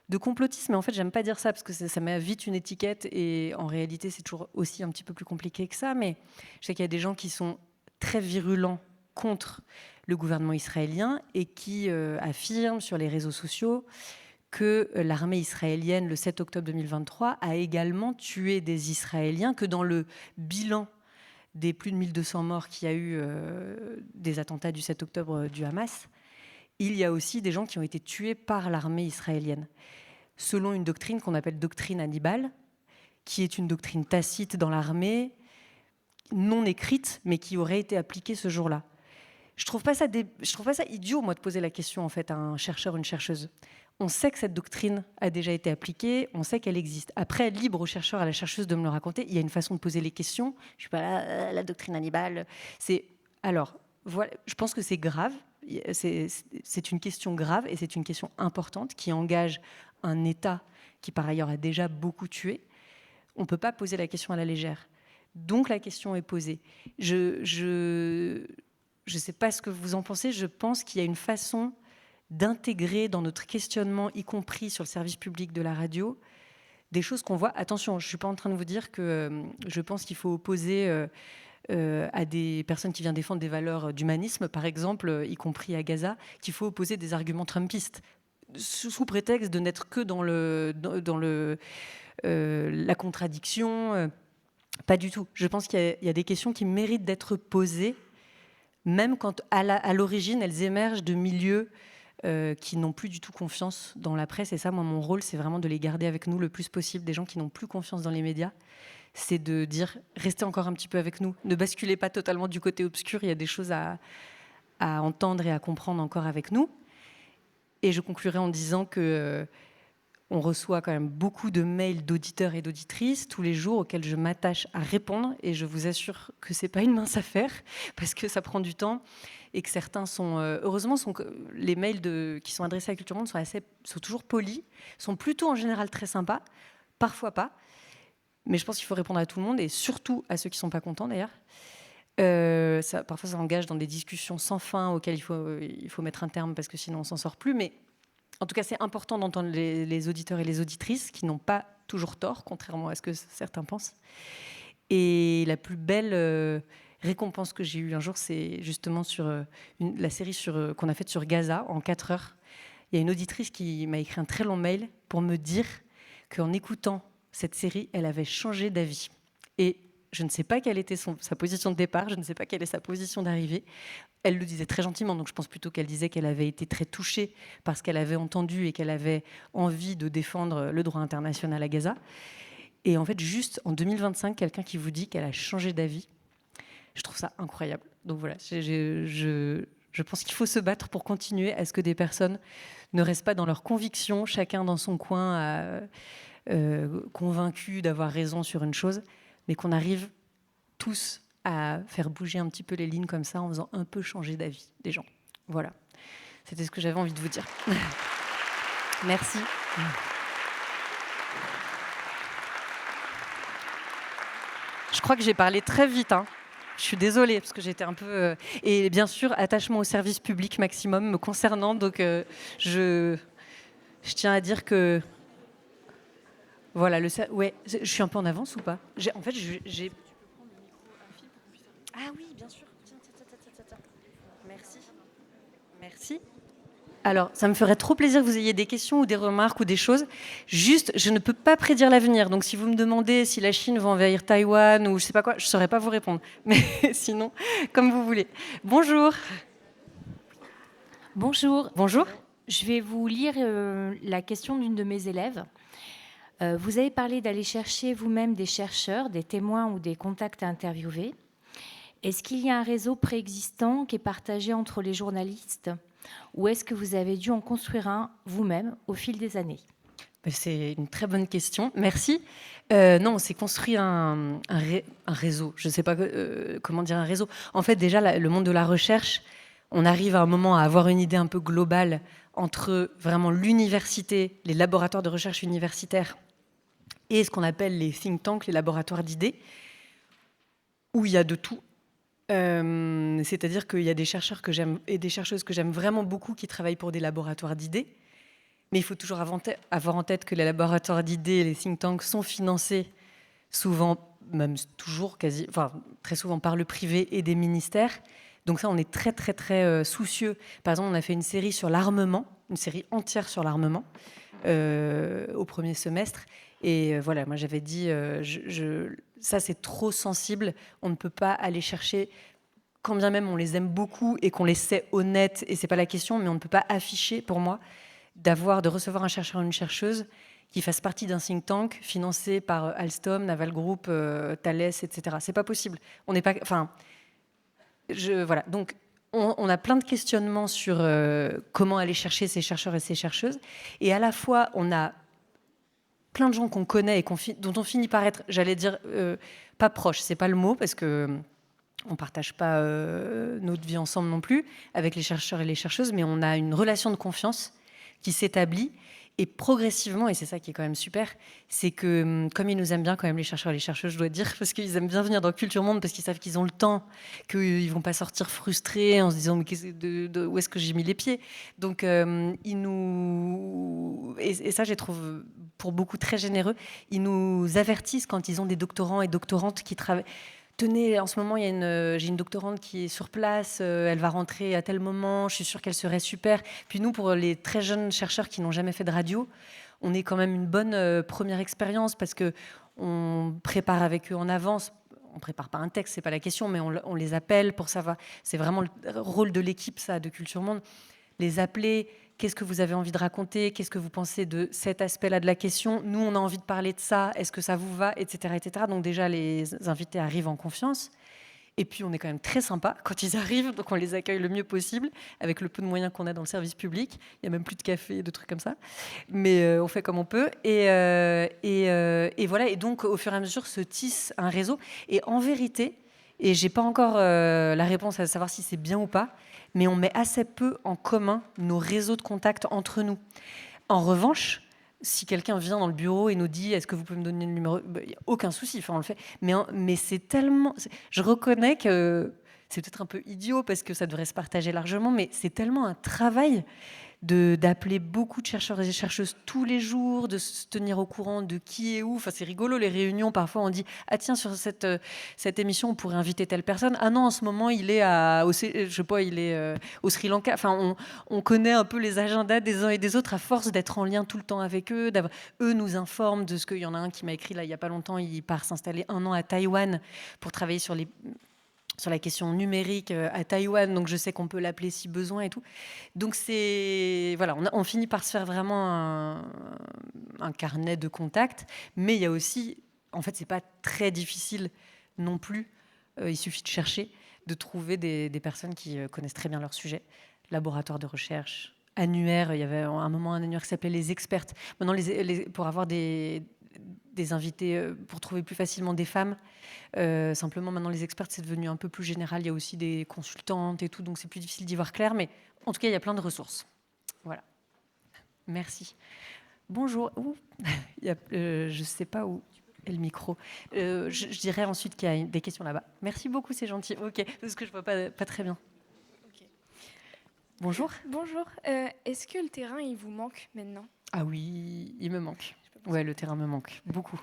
de complotisme. Mais en fait, j'aime pas dire ça parce que ça met vite une étiquette et en réalité, c'est toujours aussi un petit peu plus compliqué que ça. Mais je sais qu'il y a des gens qui sont très virulents contre le gouvernement israélien et qui affirment sur les réseaux sociaux que l'armée israélienne, le 7 octobre 2023, a également tué des Israéliens, que dans le bilan des plus de 1200 morts qu'il y a eu des attentats du 7 octobre du Hamas, il y a aussi des gens qui ont été tués par l'armée israélienne, selon une doctrine qu'on appelle doctrine Hannibal, qui est une doctrine tacite dans l'armée, non écrite, mais qui aurait été appliquée ce jour-là. Je trouve pas ça idiot, moi, de poser la question en fait, à un chercheur ou une chercheuse. On sait que cette doctrine a déjà été appliquée, on sait qu'elle existe. Après, libre au chercheur, à la chercheuse de me le raconter, il y a une façon de poser les questions. Je ne suis pas là, la doctrine Hannibal. Alors, voilà, je pense que c'est grave, c'est une question grave et c'est une question importante qui engage un État qui, par ailleurs, a déjà beaucoup tué. On ne peut pas poser la question à la légère. Donc, la question est posée. Je ne sais pas ce que vous en pensez, je pense qu'il y a une façon d'intégrer dans notre questionnement, y compris sur le service public de la radio, des choses qu'on voit. Attention, je ne suis pas en train de vous dire que je pense qu'il faut opposer à des personnes qui viennent défendre des valeurs d'humanisme, par exemple, y compris à Gaza, qu'il faut opposer des arguments trumpistes, sous prétexte de n'être que dans la contradiction. Pas du tout. Je pense qu'il y a des questions qui méritent d'être posées, même quand à l'origine elles émergent de milieux qui n'ont plus du tout confiance dans la presse. Et ça, moi, mon rôle, c'est vraiment de les garder avec nous le plus possible. Des gens qui n'ont plus confiance dans les médias, c'est de dire, restez encore un petit peu avec nous. Ne basculez pas totalement du côté obscur. Il y a des choses à entendre et à comprendre encore avec nous. Et je conclurai en disant que on reçoit quand même beaucoup de mails d'auditeurs et d'auditrices tous les jours auxquels je m'attache à répondre. Et je vous assure que ce n'est pas une mince affaire parce que ça prend du temps et que certains sont... heureusement, les mails qui sont adressés à Culture Monde sont toujours polis, sont plutôt en général très sympas, parfois pas. Mais je pense qu'il faut répondre à tout le monde et surtout à ceux qui ne sont pas contents d'ailleurs. Parfois, ça engage dans des discussions sans fin auxquelles il faut mettre un terme parce que sinon on ne s'en sort plus. Mais en tout cas, c'est important d'entendre les auditeurs et les auditrices qui n'ont pas toujours tort, contrairement à ce que certains pensent. Et la plus belle récompense que j'ai eue un jour, c'est justement sur la série qu'on a faite sur Gaza en 4 heures. Il y a une auditrice qui m'a écrit un très long mail pour me dire qu'en écoutant cette série, elle avait changé d'avis. Et je ne sais pas quelle était sa position de départ, je ne sais pas quelle est sa position d'arrivée. Elle le disait très gentiment, donc je pense plutôt qu'elle disait qu'elle avait été très touchée par ce qu'elle avait entendu et qu'elle avait envie de défendre le droit international à Gaza. Et en fait, juste en 2025, quelqu'un qui vous dit qu'elle a changé d'avis, je trouve ça incroyable. Donc voilà, je pense qu'il faut se battre pour continuer à ce que des personnes ne restent pas dans leurs convictions, chacun dans son coin, convaincu d'avoir raison sur une chose, mais qu'on arrive tous à faire bouger un petit peu les lignes comme ça en faisant un peu changer d'avis des gens. Voilà, c'était ce que j'avais envie de vous dire. Merci. Je crois que j'ai parlé très vite, hein. Je suis désolée parce que j'étais un peu... Et bien sûr, attachement au service public maximum me concernant, donc je tiens à dire que... Voilà, ouais, je suis un peu en avance ou pas? En fait, j'ai... Ah oui, bien sûr. Tiens. Merci. Merci. Alors, ça me ferait trop plaisir que vous ayez des questions ou des remarques ou des choses. Juste, je ne peux pas prédire l'avenir. Donc, si vous me demandez si la Chine va envahir Taïwan ou je sais pas quoi, je ne saurais pas vous répondre. Mais sinon, comme vous voulez. Bonjour. Bonjour. Bonjour. Je vais vous lire la question d'une de mes élèves. Vous avez parlé d'aller chercher vous-même des chercheurs, des témoins ou des contacts à interviewer. Est-ce qu'il y a un réseau préexistant qui est partagé entre les journalistes ou est-ce que vous avez dû en construire un vous-même au fil des années ? C'est une très bonne question. Merci. Non, on s'est construit un réseau. Je ne sais pas comment dire un réseau. En fait, déjà, le monde de la recherche, on arrive à un moment à avoir une idée un peu globale entre vraiment l'université, les laboratoires de recherche universitaires et ce qu'on appelle les think tanks, les laboratoires d'idées, où il y a de tout. C'est-à-dire qu'il y a des chercheurs que j'aime et des chercheuses que j'aime vraiment beaucoup qui travaillent pour des laboratoires d'idées. Mais il faut toujours avoir en tête que les laboratoires d'idées, les think tanks sont financés souvent, même toujours, très souvent par le privé et des ministères. Donc ça, on est très, très, très soucieux. Par exemple, on a fait une série sur l'armement, une série entière sur l'armement au premier semestre. Et voilà, moi j'avais dit, ça c'est trop sensible, on ne peut pas aller chercher, quand bien même on les aime beaucoup et qu'on les sait honnêtes, et c'est pas la question, mais on ne peut pas afficher, pour moi, de recevoir un chercheur ou une chercheuse qui fasse partie d'un think tank financé par Alstom, Naval Group, Thales, etc. C'est pas possible. On n'est pas, voilà. Donc, on a plein de questionnements sur comment aller chercher ces chercheurs et ces chercheuses. Et à la fois, on a plein de gens qu'on connaît et dont on finit par être, j'allais dire, pas proche. C'est pas le mot parce que on partage pas notre vie ensemble non plus avec les chercheurs et les chercheuses, mais on a une relation de confiance qui s'établit. Et progressivement, et c'est ça qui est quand même super, c'est que comme ils nous aiment bien quand même les chercheurs et les chercheuses, je dois dire, parce qu'ils aiment bien venir dans Culture Monde, parce qu'ils savent qu'ils ont le temps, qu'ils ne vont pas sortir frustrés en se disant mais où est-ce que j'ai mis les pieds. Donc ils nous... Et ça, je trouve pour beaucoup très généreux, ils nous avertissent quand ils ont des doctorants et doctorantes qui travaillent. Tenez, en ce moment, j'ai une doctorante qui est sur place, elle va rentrer à tel moment, je suis sûre qu'elle serait super. Puis nous, pour les très jeunes chercheurs qui n'ont jamais fait de radio, on est quand même une bonne première expérience parce qu'on prépare avec eux en avance. On ne prépare pas un texte, c'est pas la question, mais on les appelle pour savoir. C'est vraiment le rôle de l'équipe, ça, de Culture Monde. Les appeler, qu'est-ce que vous avez envie de raconter, qu'est-ce que vous pensez de cet aspect-là de la question, nous on a envie de parler de ça, est-ce que ça vous va, etc., etc. Donc déjà les invités arrivent en confiance, et puis on est quand même très sympa quand ils arrivent, donc on les accueille le mieux possible, avec le peu de moyens qu'on a dans le service public, il n'y a même plus de café, de trucs comme ça, mais on fait comme on peut, et voilà, et donc au fur et à mesure se tisse un réseau, et en vérité, et j'ai pas encore la réponse à savoir si c'est bien ou pas, mais on met assez peu en commun nos réseaux de contacts entre nous. En revanche, si quelqu'un vient dans le bureau et nous dit « Est-ce que vous pouvez me donner le numéro ?» Il n'y a aucun souci, on le fait. Mais c'est tellement... Je reconnais que c'est peut-être un peu idiot parce que ça devrait se partager largement, mais c'est tellement un travail d'appeler beaucoup de chercheurs et chercheuses tous les jours, de se tenir au courant de qui est où. Enfin, c'est rigolo, les réunions, parfois on dit « Ah tiens, sur cette émission, on pourrait inviter telle personne. Ah non, en ce moment, il est au Sri Lanka. » Enfin, on connaît un peu les agendas des uns et des autres à force d'être en lien tout le temps avec eux. Eux nous informent de ce qu'il y en a un qui m'a écrit là, il n'y a pas longtemps, il part s'installer 1 an à Taïwan pour travailler sur la question numérique à Taïwan, donc je sais qu'on peut l'appeler si besoin et tout. Donc voilà, on finit par se faire vraiment un carnet de contacts, mais il y a aussi, en fait, c'est pas très difficile non plus. Il suffit de chercher, de trouver des personnes qui connaissent très bien leur sujet. Laboratoire de recherche, annuaire. Il y avait un moment un annuaire qui s'appelait les expertes. Maintenant, pour avoir des invités, pour trouver plus facilement des femmes. Simplement, maintenant, les experts, c'est devenu un peu plus général. Il y a aussi des consultantes et tout, donc c'est plus difficile d'y voir clair. Mais en tout cas, il y a plein de ressources. Voilà. Merci. Bonjour. Je ne sais pas où est le micro. Je dirais ensuite qu'il y a des questions là-bas. Merci beaucoup, c'est gentil. Ok, parce que je ne vois pas très bien. Okay. Bonjour. Bonjour. Est-ce que le terrain, il vous manque maintenant ? Ah oui, il me manque. Ouais, le terrain me manque beaucoup.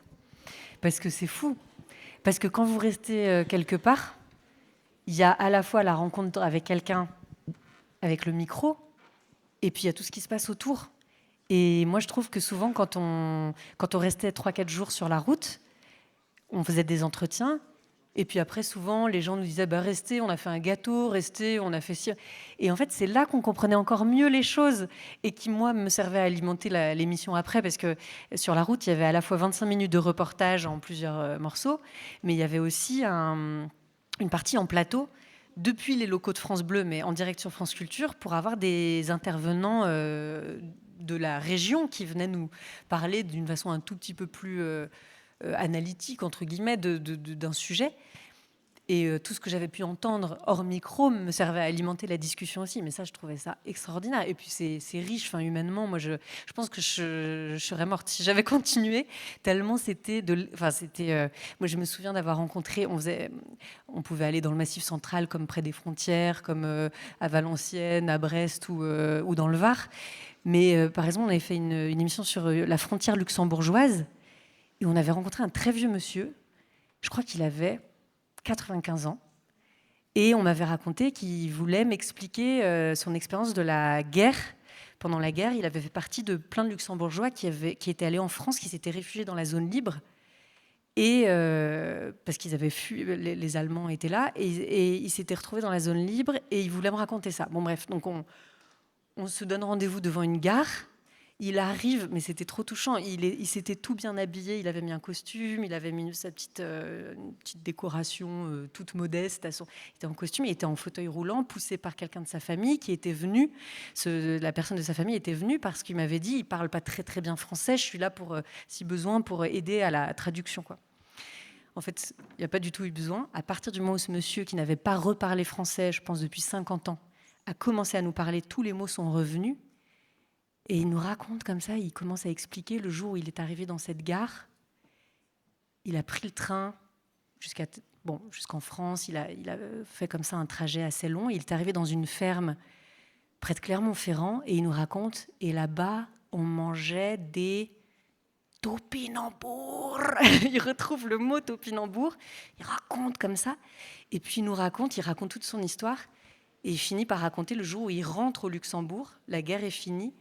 Parce que c'est fou. Parce que quand vous restez quelque part, il y a à la fois la rencontre avec quelqu'un, avec le micro, Et puis il y a tout ce qui se passe autour. Et moi, je trouve que souvent, quand on restait 3-4 jours sur la route, on faisait des entretiens. Et puis après, souvent, les gens nous disaient restez, on a fait un gâteau, restez, on a fait ci. Et en fait, c'est là qu'on comprenait encore mieux les choses et qui, moi, me servait à alimenter l'émission après. Parce que sur la route, il y avait à la fois 25 minutes de reportage en plusieurs morceaux, mais il y avait aussi une partie en plateau depuis les locaux de France Bleu, mais en direct sur France Culture, pour avoir des intervenants de la région qui venaient nous parler d'une façon un tout petit peu plus analytique, entre guillemets, d'un sujet. Et tout ce que j'avais pu entendre hors micro me servait à alimenter la discussion aussi. Mais ça, je trouvais ça extraordinaire. Et puis, c'est riche, humainement. Moi, je pense que je serais morte si j'avais continué, tellement c'était... moi, je me souviens d'avoir rencontré... On pouvait aller dans le Massif central, comme près des frontières, comme à Valenciennes, à Brest ou dans le Var. Mais, par exemple, on avait fait une émission sur la frontière luxembourgeoise. Et on avait rencontré un très vieux monsieur. Je crois qu'il avait 95 ans. Et on m'avait raconté qu'il voulait m'expliquer son expérience de la guerre. Pendant la guerre, il avait fait partie de plein de luxembourgeois qui étaient allés en France, qui s'étaient réfugiés dans la zone libre. Et parce qu'ils avaient fui, les Allemands étaient là. Et ils s'étaient retrouvés dans la zone libre. Et il voulait me raconter ça. Bon, bref, donc on se donne rendez-vous devant une gare. Il arrive, mais c'était trop touchant. Il s'était tout bien habillé. Il avait mis un costume, il avait mis sa petite décoration toute modeste. Il était en costume, il était en fauteuil roulant, poussé par quelqu'un de sa famille qui était venu. La personne de sa famille était venue parce qu'il m'avait dit, il parle pas très très bien français. Je suis là pour, si besoin, pour aider à la traduction, quoi. En fait, il n'y a pas du tout eu besoin. À partir du moment où ce monsieur, qui n'avait pas reparlé français, je pense depuis 50 ans, a commencé à nous parler, tous les mots sont revenus. Et il nous raconte comme ça, il commence à expliquer le jour où il est arrivé dans cette gare. Il a pris le train jusqu'en France. Il a fait comme ça un trajet assez long. Il est arrivé dans une ferme près de Clermont-Ferrand et il nous raconte. Et là-bas, on mangeait des topinambours. Il retrouve le mot topinambour. Il raconte comme ça. Et puis il raconte toute son histoire. Et il finit par raconter le jour où il rentre au Luxembourg. La guerre est finie.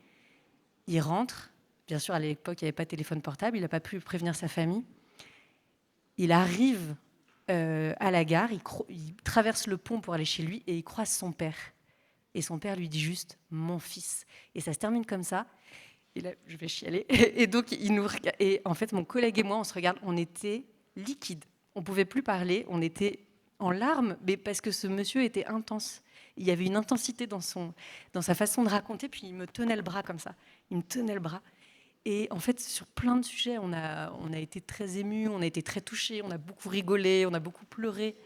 Il rentre, bien sûr à l'époque il n'y avait pas de téléphone portable, il n'a pas pu prévenir sa famille. Il arrive à la gare, il traverse le pont pour aller chez lui et il croise son père. Et son père lui dit juste « mon fils ». Et ça se termine comme ça. Et là, je vais chialer. Et donc, et en fait, mon collègue et moi, on se regarde, on était liquides. On ne pouvait plus parler, on était en larmes, mais parce que ce monsieur était intense. Il y avait une intensité dans sa façon de raconter, puis il me tenait le bras comme ça. Il me tenait le bras. Et en fait, sur plein de sujets, on a été très émus, on a été très touchés, on a beaucoup rigolé, on a beaucoup pleuré.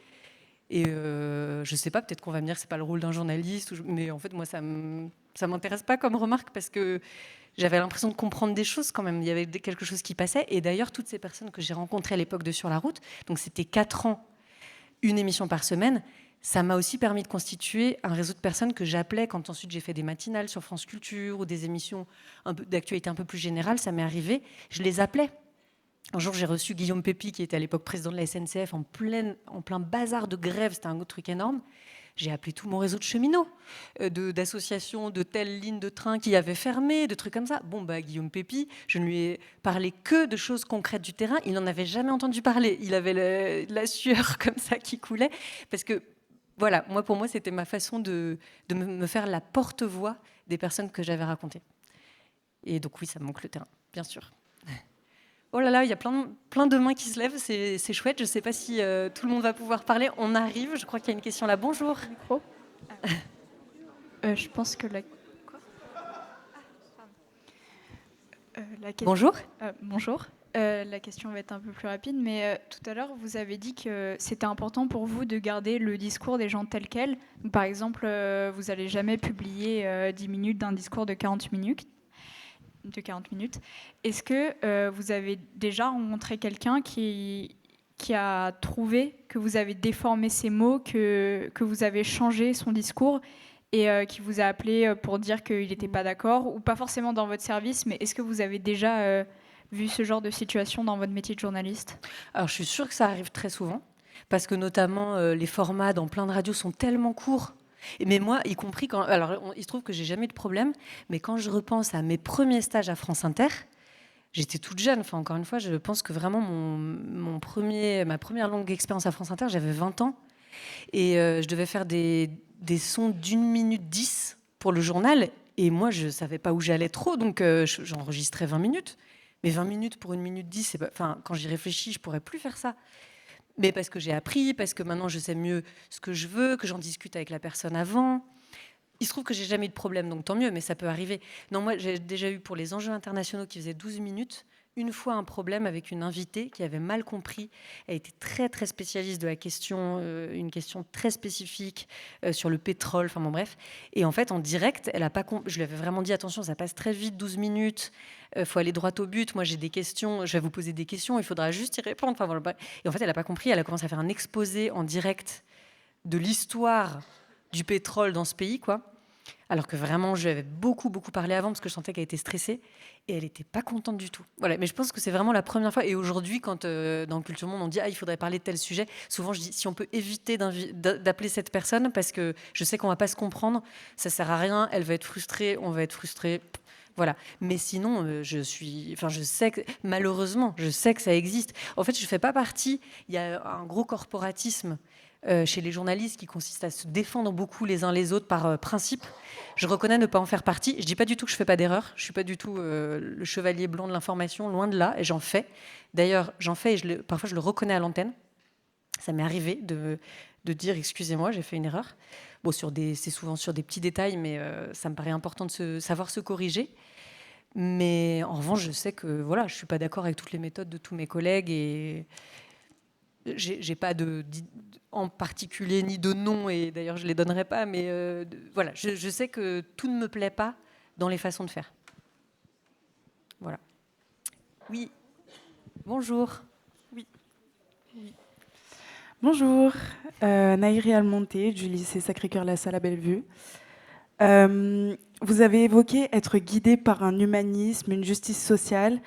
Et je ne sais pas, peut-être qu'on va me dire que ce n'est pas le rôle d'un journaliste, mais en fait, moi, ça ne m'intéresse pas comme remarque parce que j'avais l'impression de comprendre des choses quand même. Il y avait quelque chose qui passait. Et d'ailleurs, toutes ces personnes que j'ai rencontrées à l'époque de Sur la route, donc c'était 4 ans, une émission par semaine, ça m'a aussi permis de constituer un réseau de personnes que j'appelais, quand ensuite j'ai fait des matinales sur France Culture ou des émissions d'actualité un peu plus générale, ça m'est arrivé, je les appelais. Un jour, j'ai reçu Guillaume Pépi, qui était à l'époque président de la SNCF, en plein bazar de grève, c'était un autre truc énorme. J'ai appelé tout mon réseau de cheminots, d'associations, de telles lignes de train qui avaient fermé, de trucs comme ça. Bon, Guillaume Pépi, je ne lui ai parlé que de choses concrètes du terrain. Il n'en avait jamais entendu parler. Il avait la sueur comme ça qui coulait. Parce que, voilà, pour moi, c'était ma façon de me faire la porte-voix des personnes que j'avais racontées. Et donc, oui, ça me manque le terrain, bien sûr. Oh là là, il y a plein de mains qui se lèvent, c'est chouette. Je ne sais pas si tout le monde va pouvoir parler. On arrive, je crois qu'il y a une question là. Bonjour. Micro. Je pense que la... Quoi la question... Bonjour. Bonjour. La question va être un peu plus rapide, mais tout à l'heure, vous avez dit que c'était important pour vous de garder le discours des gens tel quel. Donc, par exemple, vous n'allez jamais publier 10 minutes d'un discours de 40 minutes. Est-ce que vous avez déjà rencontré quelqu'un qui a trouvé que vous avez déformé ses mots, que vous avez changé son discours et qui vous a appelé pour dire qu'il n'était pas d'accord, ou pas forcément dans votre service, mais est-ce que vous avez déjà vu ce genre de situation dans votre métier de journaliste ? Alors, je suis sûre que ça arrive très souvent, parce que notamment les formats dans plein de radios sont tellement courts Mais moi, y compris quand... Alors, il se trouve que j'ai jamais eu de problème, mais quand je repense à mes premiers stages à France Inter, j'étais toute jeune. Enfin, encore une fois, je pense que vraiment ma première longue expérience à France Inter, j'avais 20 ans. Et je devais faire des sons d'1 minute 10 pour le journal. Et moi, je ne savais pas où j'allais trop, donc j'enregistrais 20 minutes. Mais 20 minutes pour 1 minute 10, quand j'y réfléchis, je ne pourrais plus faire ça. Mais parce que j'ai appris, parce que maintenant je sais mieux ce que je veux, que j'en discute avec la personne avant. Il se trouve que j'ai jamais eu de problème, donc tant mieux, mais ça peut arriver. Non, moi, j'ai déjà eu pour les enjeux internationaux qui faisaient 12 minutes, une fois un problème avec une invitée qui avait mal compris. Elle était très, très spécialiste de la question, une question très spécifique sur le pétrole, enfin bon, bref. Et en fait, en direct, elle a pas je lui avais vraiment dit, attention, ça passe très vite, 12 minutes, faut aller droit au but. Moi, j'ai des questions, je vais vous poser des questions, il faudra juste y répondre. Enfin, voilà. Et en fait, elle n'a pas compris, elle a commencé à faire un exposé en direct de l'histoire du pétrole dans ce pays, quoi. Alors que vraiment, je lui avais beaucoup parlé avant parce que je sentais qu'elle était stressée et elle n'était pas contente du tout. Voilà. Mais je pense que c'est vraiment la première fois. Et aujourd'hui, quand dans Culture Monde, on dit il faudrait parler de tel sujet, souvent je dis si on peut éviter d'appeler cette personne parce que je sais qu'on ne va pas se comprendre, ça ne sert à rien, elle va être frustrée, on va être frustrés. Voilà. Mais sinon, je sais que, malheureusement, je sais que ça existe. En fait, je ne fais pas partie. Il y a un gros corporatisme chez les journalistes qui consiste à se défendre beaucoup les uns les autres par principe. Je reconnais ne pas en faire partie. Je ne dis pas du tout que je ne fais pas d'erreur. Je ne suis pas du tout le chevalier blanc de l'information, loin de là, et j'en fais. D'ailleurs, j'en fais et parfois je le reconnais à l'antenne. Ça m'est arrivé de dire « excusez-moi, j'ai fait une erreur ». Bon, c'est souvent sur des petits détails, mais ça me paraît important de savoir se corriger. Mais en revanche, je sais que voilà, je ne suis pas d'accord avec toutes les méthodes de tous mes collègues et j'ai pas en particulier ni de nom, et d'ailleurs je les donnerai pas, mais voilà, je sais que tout ne me plaît pas dans les façons de faire. Voilà. Oui. Bonjour. Oui. Bonjour, Naïri Almonté du lycée Sacré-Cœur La Salle à Bellevue. Vous avez évoqué être guidé par un humanisme, une justice sociale.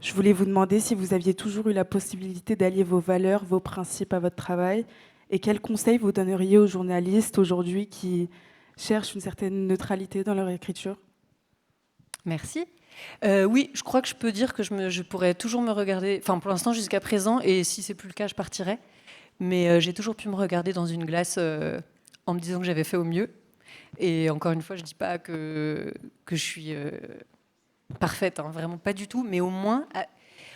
Je voulais vous demander si vous aviez toujours eu la possibilité d'allier vos valeurs, vos principes à votre travail, et quels conseils vous donneriez aux journalistes aujourd'hui qui cherchent une certaine neutralité dans leur écriture? Merci. Oui, je crois que je peux dire que je pourrais toujours me regarder, enfin pour l'instant jusqu'à présent, et si c'est plus le cas, je partirai. Mais j'ai toujours pu me regarder dans une glace en me disant que j'avais fait au mieux. Et encore une fois, je ne dis pas que je suis parfaite, hein, vraiment pas du tout, mais au moins,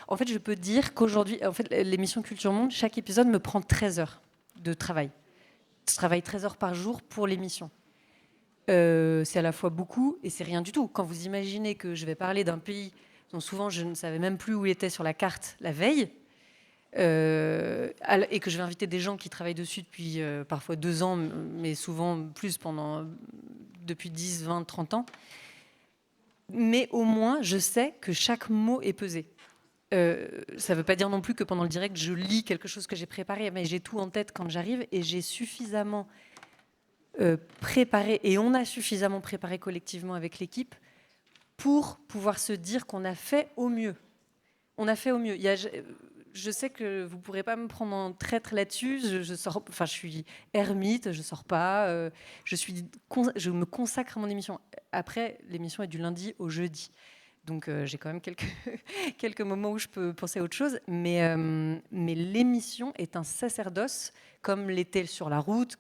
en fait, je peux dire qu'aujourd'hui, en fait, l'émission Culture Monde, chaque épisode me prend 13 heures de travail. Je travaille 13 heures par jour pour l'émission. C'est à la fois beaucoup et c'est rien du tout. Quand vous imaginez que je vais parler d'un pays dont souvent je ne savais même plus où il était sur la carte la veille, et que je vais inviter des gens qui travaillent dessus depuis parfois 2 ans, mais souvent plus depuis 10, 20, 30 ans. Mais au moins, je sais que chaque mot est pesé. Ça ne veut pas dire non plus que pendant le direct, je lis quelque chose que j'ai préparé, mais j'ai tout en tête quand j'arrive et j'ai suffisamment préparé, et on a suffisamment préparé collectivement avec l'équipe pour pouvoir se dire qu'on a fait au mieux. On a fait au mieux. Je sais que vous ne pourrez pas me prendre en traître là-dessus. Je suis ermite, je ne sors pas. Je me consacre à mon émission. Après, l'émission est du lundi au jeudi. Donc, j'ai quand même quelques moments où je peux penser à autre chose. Mais l'émission est un sacerdoce, comme l'était Sur la route.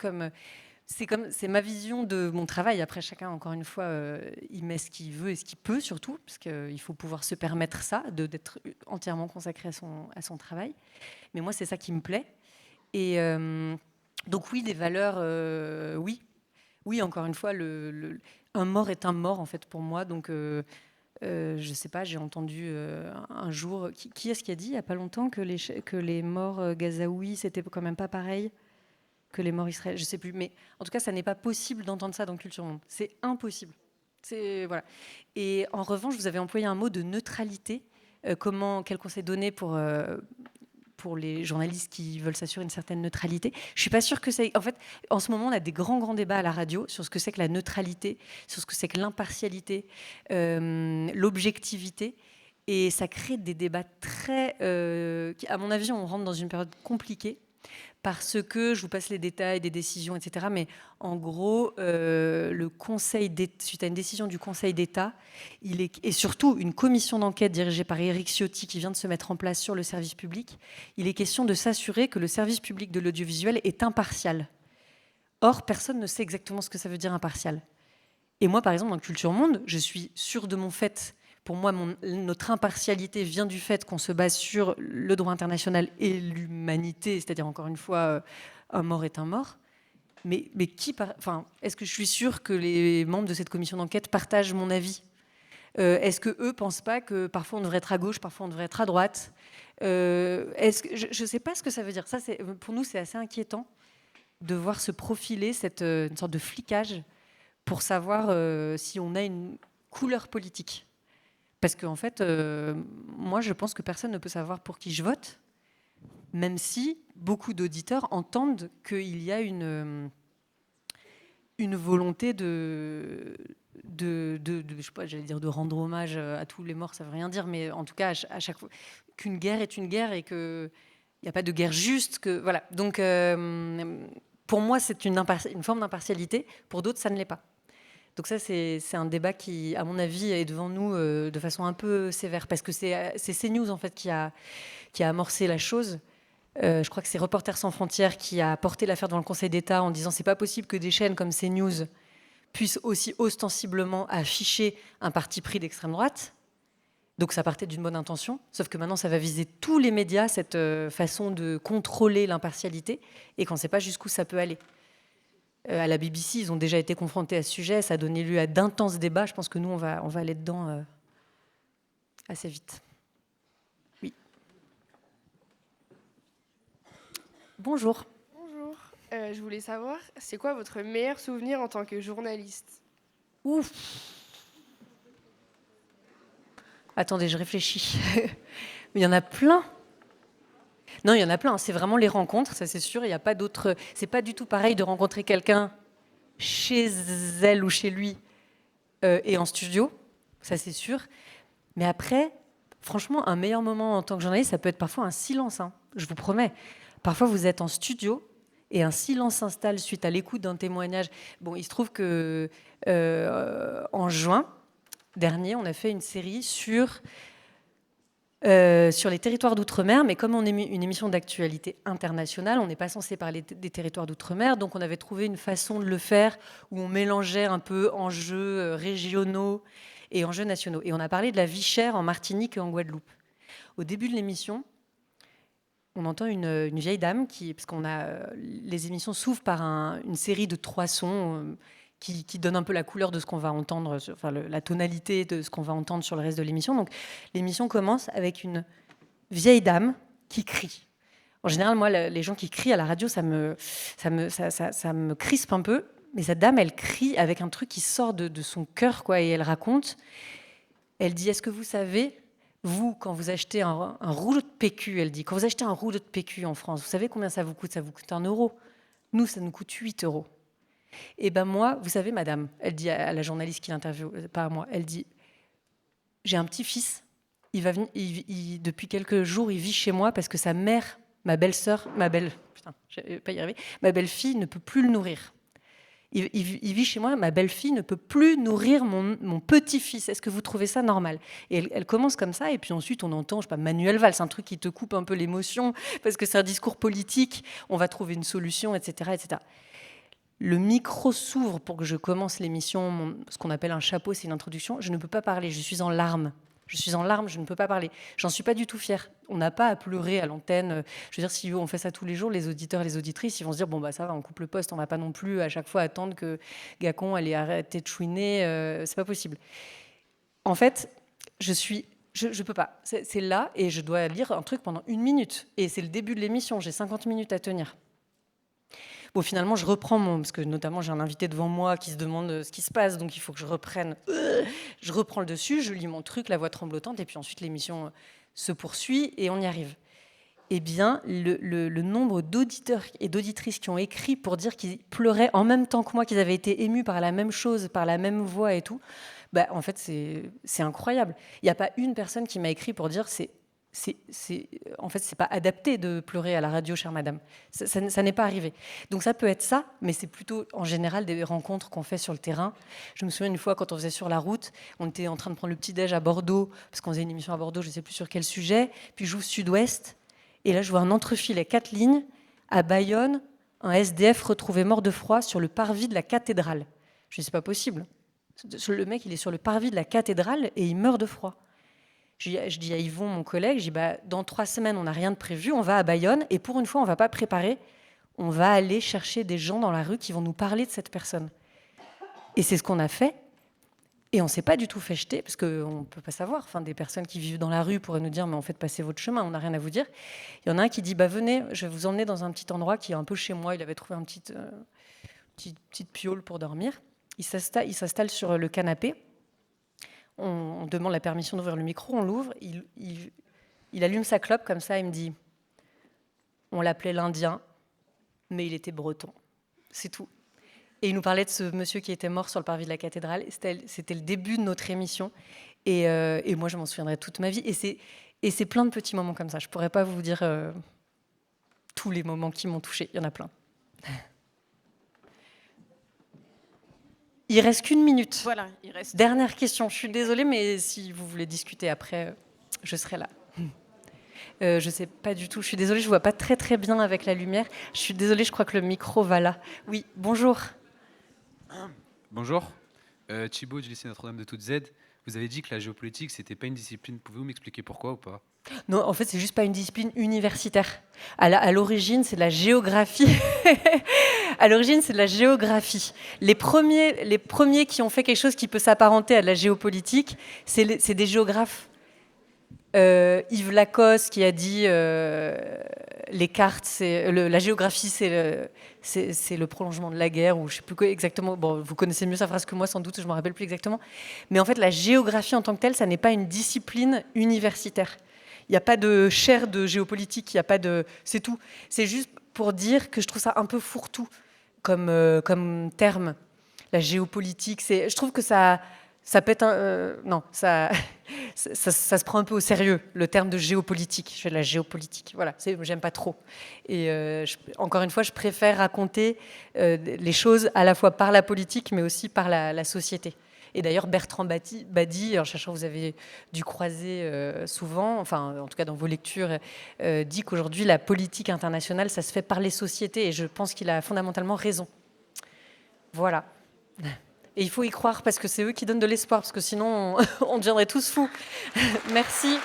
C'est ma vision de mon travail. Après, chacun, encore une fois, il met ce qu'il veut et ce qu'il peut, surtout, parce qu'il faut pouvoir se permettre ça, d'être entièrement consacré à son travail. Mais moi, c'est ça qui me plaît. Et donc, oui, des valeurs, oui. Oui, encore une fois, un mort est un mort, en fait, pour moi. Donc, je ne sais pas, j'ai entendu un jour... Qui est-ce qui a dit, il n'y a pas longtemps, que les morts gazaouis, c'était quand même pas pareil que les morts israéliens, je ne sais plus. Mais en tout cas, ça n'est pas possible d'entendre ça dans Culture Monde. C'est impossible. Voilà. Et en revanche, vous avez employé un mot de neutralité. Quel conseil donner pour les journalistes qui veulent s'assurer une certaine neutralité? Je ne suis pas sûre que c'est... En fait, en ce moment, on a des grands débats à la radio sur ce que c'est que la neutralité, sur ce que c'est que l'impartialité, l'objectivité. Et ça crée des débats très... à mon avis, on rentre dans une période compliquée. parce que, je vous passe les détails des décisions, etc., mais en gros, suite à une décision du Conseil d'État, et surtout une commission d'enquête dirigée par Éric Ciotti qui vient de se mettre en place sur le service public, il est question de s'assurer que le service public de l'audiovisuel est impartial. Or, personne ne sait exactement ce que ça veut dire impartial. Et moi, par exemple, dans Culture Monde, je suis sûre de mon fait. Pour moi, notre impartialité vient du fait qu'on se base sur le droit international et l'humanité, c'est-à-dire, encore une fois, un mort est un mort. Mais est-ce que je suis sûre que les membres de cette commission d'enquête partagent mon avis ? Est-ce qu'eux ne pensent pas que parfois on devrait être à gauche, parfois on devrait être à droite ? Je ne sais pas ce que ça veut dire. Ça, pour nous, c'est assez inquiétant de voir se profiler une sorte de flicage pour savoir si on a une couleur politique. Parce qu'en fait, moi, je pense que personne ne peut savoir pour qui je vote, même si beaucoup d'auditeurs entendent qu'il y a une volonté de je sais pas, j'allais dire de rendre hommage à tous les morts, ça veut rien dire, mais en tout cas, à chaque fois, qu'une guerre est une guerre et qu'il n'y a pas de guerre juste. Voilà. Donc, pour moi, c'est une forme d'impartialité. Pour d'autres, ça ne l'est pas. Donc ça, c'est un débat qui, à mon avis, est devant nous de façon un peu sévère, parce que c'est CNews en fait qui a amorcé la chose. Je crois que c'est Reporters sans frontières qui a porté l'affaire devant le Conseil d'État en disant c'est pas possible que des chaînes comme CNews puissent aussi ostensiblement afficher un parti pris d'extrême droite. Donc ça partait d'une bonne intention, sauf que maintenant ça va viser tous les médias, cette façon de contrôler l'impartialité, et qu'on ne sait pas jusqu'où ça peut aller. À la BBC, ils ont déjà été confrontés à ce sujet, ça a donné lieu à d'intenses débats. Je pense que nous, on va aller dedans assez vite. Oui. Bonjour. Bonjour. Je voulais savoir, c'est quoi votre meilleur souvenir en tant que journaliste ? Ouf. Attendez, je réfléchis. Mais il y en a plein. Non, il y en a plein. C'est vraiment les rencontres, ça c'est sûr. Il n'y a pas d'autre. C'est pas du tout pareil de rencontrer quelqu'un chez elle ou chez lui et en studio, ça c'est sûr. Mais après, franchement, un meilleur moment en tant que journaliste, ça peut être parfois un silence. Hein, je vous promets. Parfois, vous êtes en studio et un silence s'installe suite à l'écoute d'un témoignage. Bon, il se trouve que en juin dernier, on a fait une série sur les territoires d'outre-mer, mais comme on est une émission d'actualité internationale, on n'est pas censé parler des territoires d'outre-mer, donc on avait trouvé une façon de le faire où on mélangeait un peu enjeux régionaux et enjeux nationaux. Et on a parlé de la vie chère en Martinique et en Guadeloupe. Au début de l'émission, on entend une vieille dame, parce qu'on a les émissions s'ouvrent par une série de 3 sons qui donne un peu la couleur de ce qu'on va entendre, enfin la tonalité de ce qu'on va entendre sur le reste de l'émission. Donc l'émission commence avec une vieille dame qui crie. En général, moi, les gens qui crient à la radio, ça me crispe un peu. Mais cette dame, elle crie avec un truc qui sort de son cœur, quoi, et elle raconte. Elle dit, est-ce que vous savez, vous, quand vous achetez un rouleau de PQ, elle dit, quand vous achetez un rouleau de PQ en France, vous savez combien ça vous coûte ? Ça vous coûte 1 €. Nous, ça nous coûte 8 €. Et ben moi, vous savez, madame, elle dit à la journaliste qui l'interviewe, pas à moi, elle dit, j'ai un petit-fils, depuis quelques jours, il vit chez moi parce que sa mère, ma belle-fille ne peut plus le nourrir. Il vit chez moi, ma belle-fille ne peut plus nourrir mon petit-fils. Est-ce que vous trouvez ça normal ? Et elle commence comme ça, et puis ensuite on entend, je sais pas, Manuel Valls, un truc qui te coupe un peu l'émotion, parce que c'est un discours politique, on va trouver une solution, etc., etc. Le micro s'ouvre pour que je commence l'émission, ce qu'on appelle un chapeau, c'est une introduction. Je ne peux pas parler, je suis en larmes. Je suis en larmes, je ne peux pas parler. J'en suis pas du tout fière. On n'a pas à pleurer à l'antenne. Je veux dire, si on fait ça tous les jours, les auditeurs et les auditrices, ils vont se dire, bon, bah ça va, on coupe le poste, on va pas non plus à chaque fois attendre que Gacon elle ait arrêté de chouiner. C'est pas possible. En fait, je peux pas. C'est là, et je dois lire un truc pendant 1 minute. Et c'est le début de l'émission, j'ai 50 minutes à tenir. Bon, finalement, je reprends parce que notamment j'ai un invité devant moi qui se demande ce qui se passe, donc il faut que je reprenne. Je reprends le dessus, je lis mon truc, la voix tremblotante, et puis ensuite l'émission se poursuit et on y arrive. Eh bien, le nombre d'auditeurs et d'auditrices qui ont écrit pour dire qu'ils pleuraient en même temps que moi, qu'ils avaient été émus par la même chose, par la même voix et tout, bah, en fait, c'est incroyable. Il n'y a pas une personne qui m'a écrit pour dire c'est en fait, c'est pas adapté de pleurer à la radio, chère madame. Ça n'est pas arrivé. Donc ça peut être ça, mais c'est plutôt en général des rencontres qu'on fait sur le terrain. Je me souviens une fois quand on faisait sur la route, on était en train de prendre le petit-déj à Bordeaux, parce qu'on faisait une émission à Bordeaux, je ne sais plus sur quel sujet, puis j'ouvre Sud-Ouest, et là je vois un entrefilet, 4 lignes, à Bayonne, un SDF retrouvé mort de froid sur le parvis de la cathédrale. Je dis, c'est pas possible. Le mec, il est sur le parvis de la cathédrale et il meurt de froid. Je dis à Yvon, mon collègue, je dis, dans 3 semaines, on n'a rien de prévu, on va à Bayonne, et pour une fois, on ne va pas préparer, on va aller chercher des gens dans la rue qui vont nous parler de cette personne. Et c'est ce qu'on a fait, et on ne s'est pas du tout fait jeter, parce qu'on ne peut pas savoir. Enfin, des personnes qui vivent dans la rue pourraient nous dire, mais en fait, passez votre chemin, on n'a rien à vous dire. Il y en a un qui dit, venez, je vais vous emmener dans un petit endroit qui est un peu chez moi. Il avait trouvé une petite piole pour dormir. Il s'installe sur le canapé. On demande la permission d'ouvrir le micro, on l'ouvre, il allume sa clope comme ça, il me dit « On l'appelait l'Indien, mais il était breton. » C'est tout. Et il nous parlait de ce monsieur qui était mort sur le parvis de la cathédrale. C'était le début de notre émission. Et moi, je m'en souviendrai toute ma vie. Et c'est plein de petits moments comme ça. Je ne pourrais pas vous dire tous les moments qui m'ont touchée. Il y en a plein. Il reste qu'1 minute. Voilà, il reste. Dernière question. Je suis désolée, mais si vous voulez discuter après, je serai là. Je ne sais pas du tout. Je suis désolée, je ne vois pas très très bien avec la lumière. Je suis désolée, je crois que le micro va là. Oui, bonjour. Bonjour. Thibaut du lycée Notre-Dame de Toutes-Z. Vous avez dit que la géopolitique, c'était pas une discipline. Pouvez-vous m'expliquer pourquoi ou pas? Non, en fait, c'est juste pas une discipline universitaire. À l'origine, c'est de la géographie. À l'origine, c'est de la géographie. Les premiers qui ont fait quelque chose qui peut s'apparenter à de la géopolitique, c'est des géographes. Yves Lacoste qui a dit les cartes, la géographie, c'est le prolongement de la guerre, ou je ne sais plus quoi exactement. Bon, vous connaissez mieux sa phrase que moi, sans doute, je ne me rappelle plus exactement. Mais en fait, la géographie en tant que telle, ça n'est pas une discipline universitaire. Il n'y a pas de chaire de géopolitique, il n'y a pas de... C'est tout. C'est juste pour dire que je trouve ça un peu fourre-tout comme terme. La géopolitique, je trouve que ça pète non, ça se prend un peu au sérieux, le terme de géopolitique. Je fais de la géopolitique, voilà, j'aime pas trop. Et encore une fois, je préfère raconter les choses à la fois par la politique, mais aussi par la société. Et d'ailleurs, Bertrand Badi, un chercheur que vous avez dû croiser souvent, enfin, en tout cas dans vos lectures, dit qu'aujourd'hui, la politique internationale, ça se fait par les sociétés. Et je pense qu'il a fondamentalement raison. Voilà. Et il faut y croire parce que c'est eux qui donnent de l'espoir, parce que sinon, on deviendrait tous fous. Merci.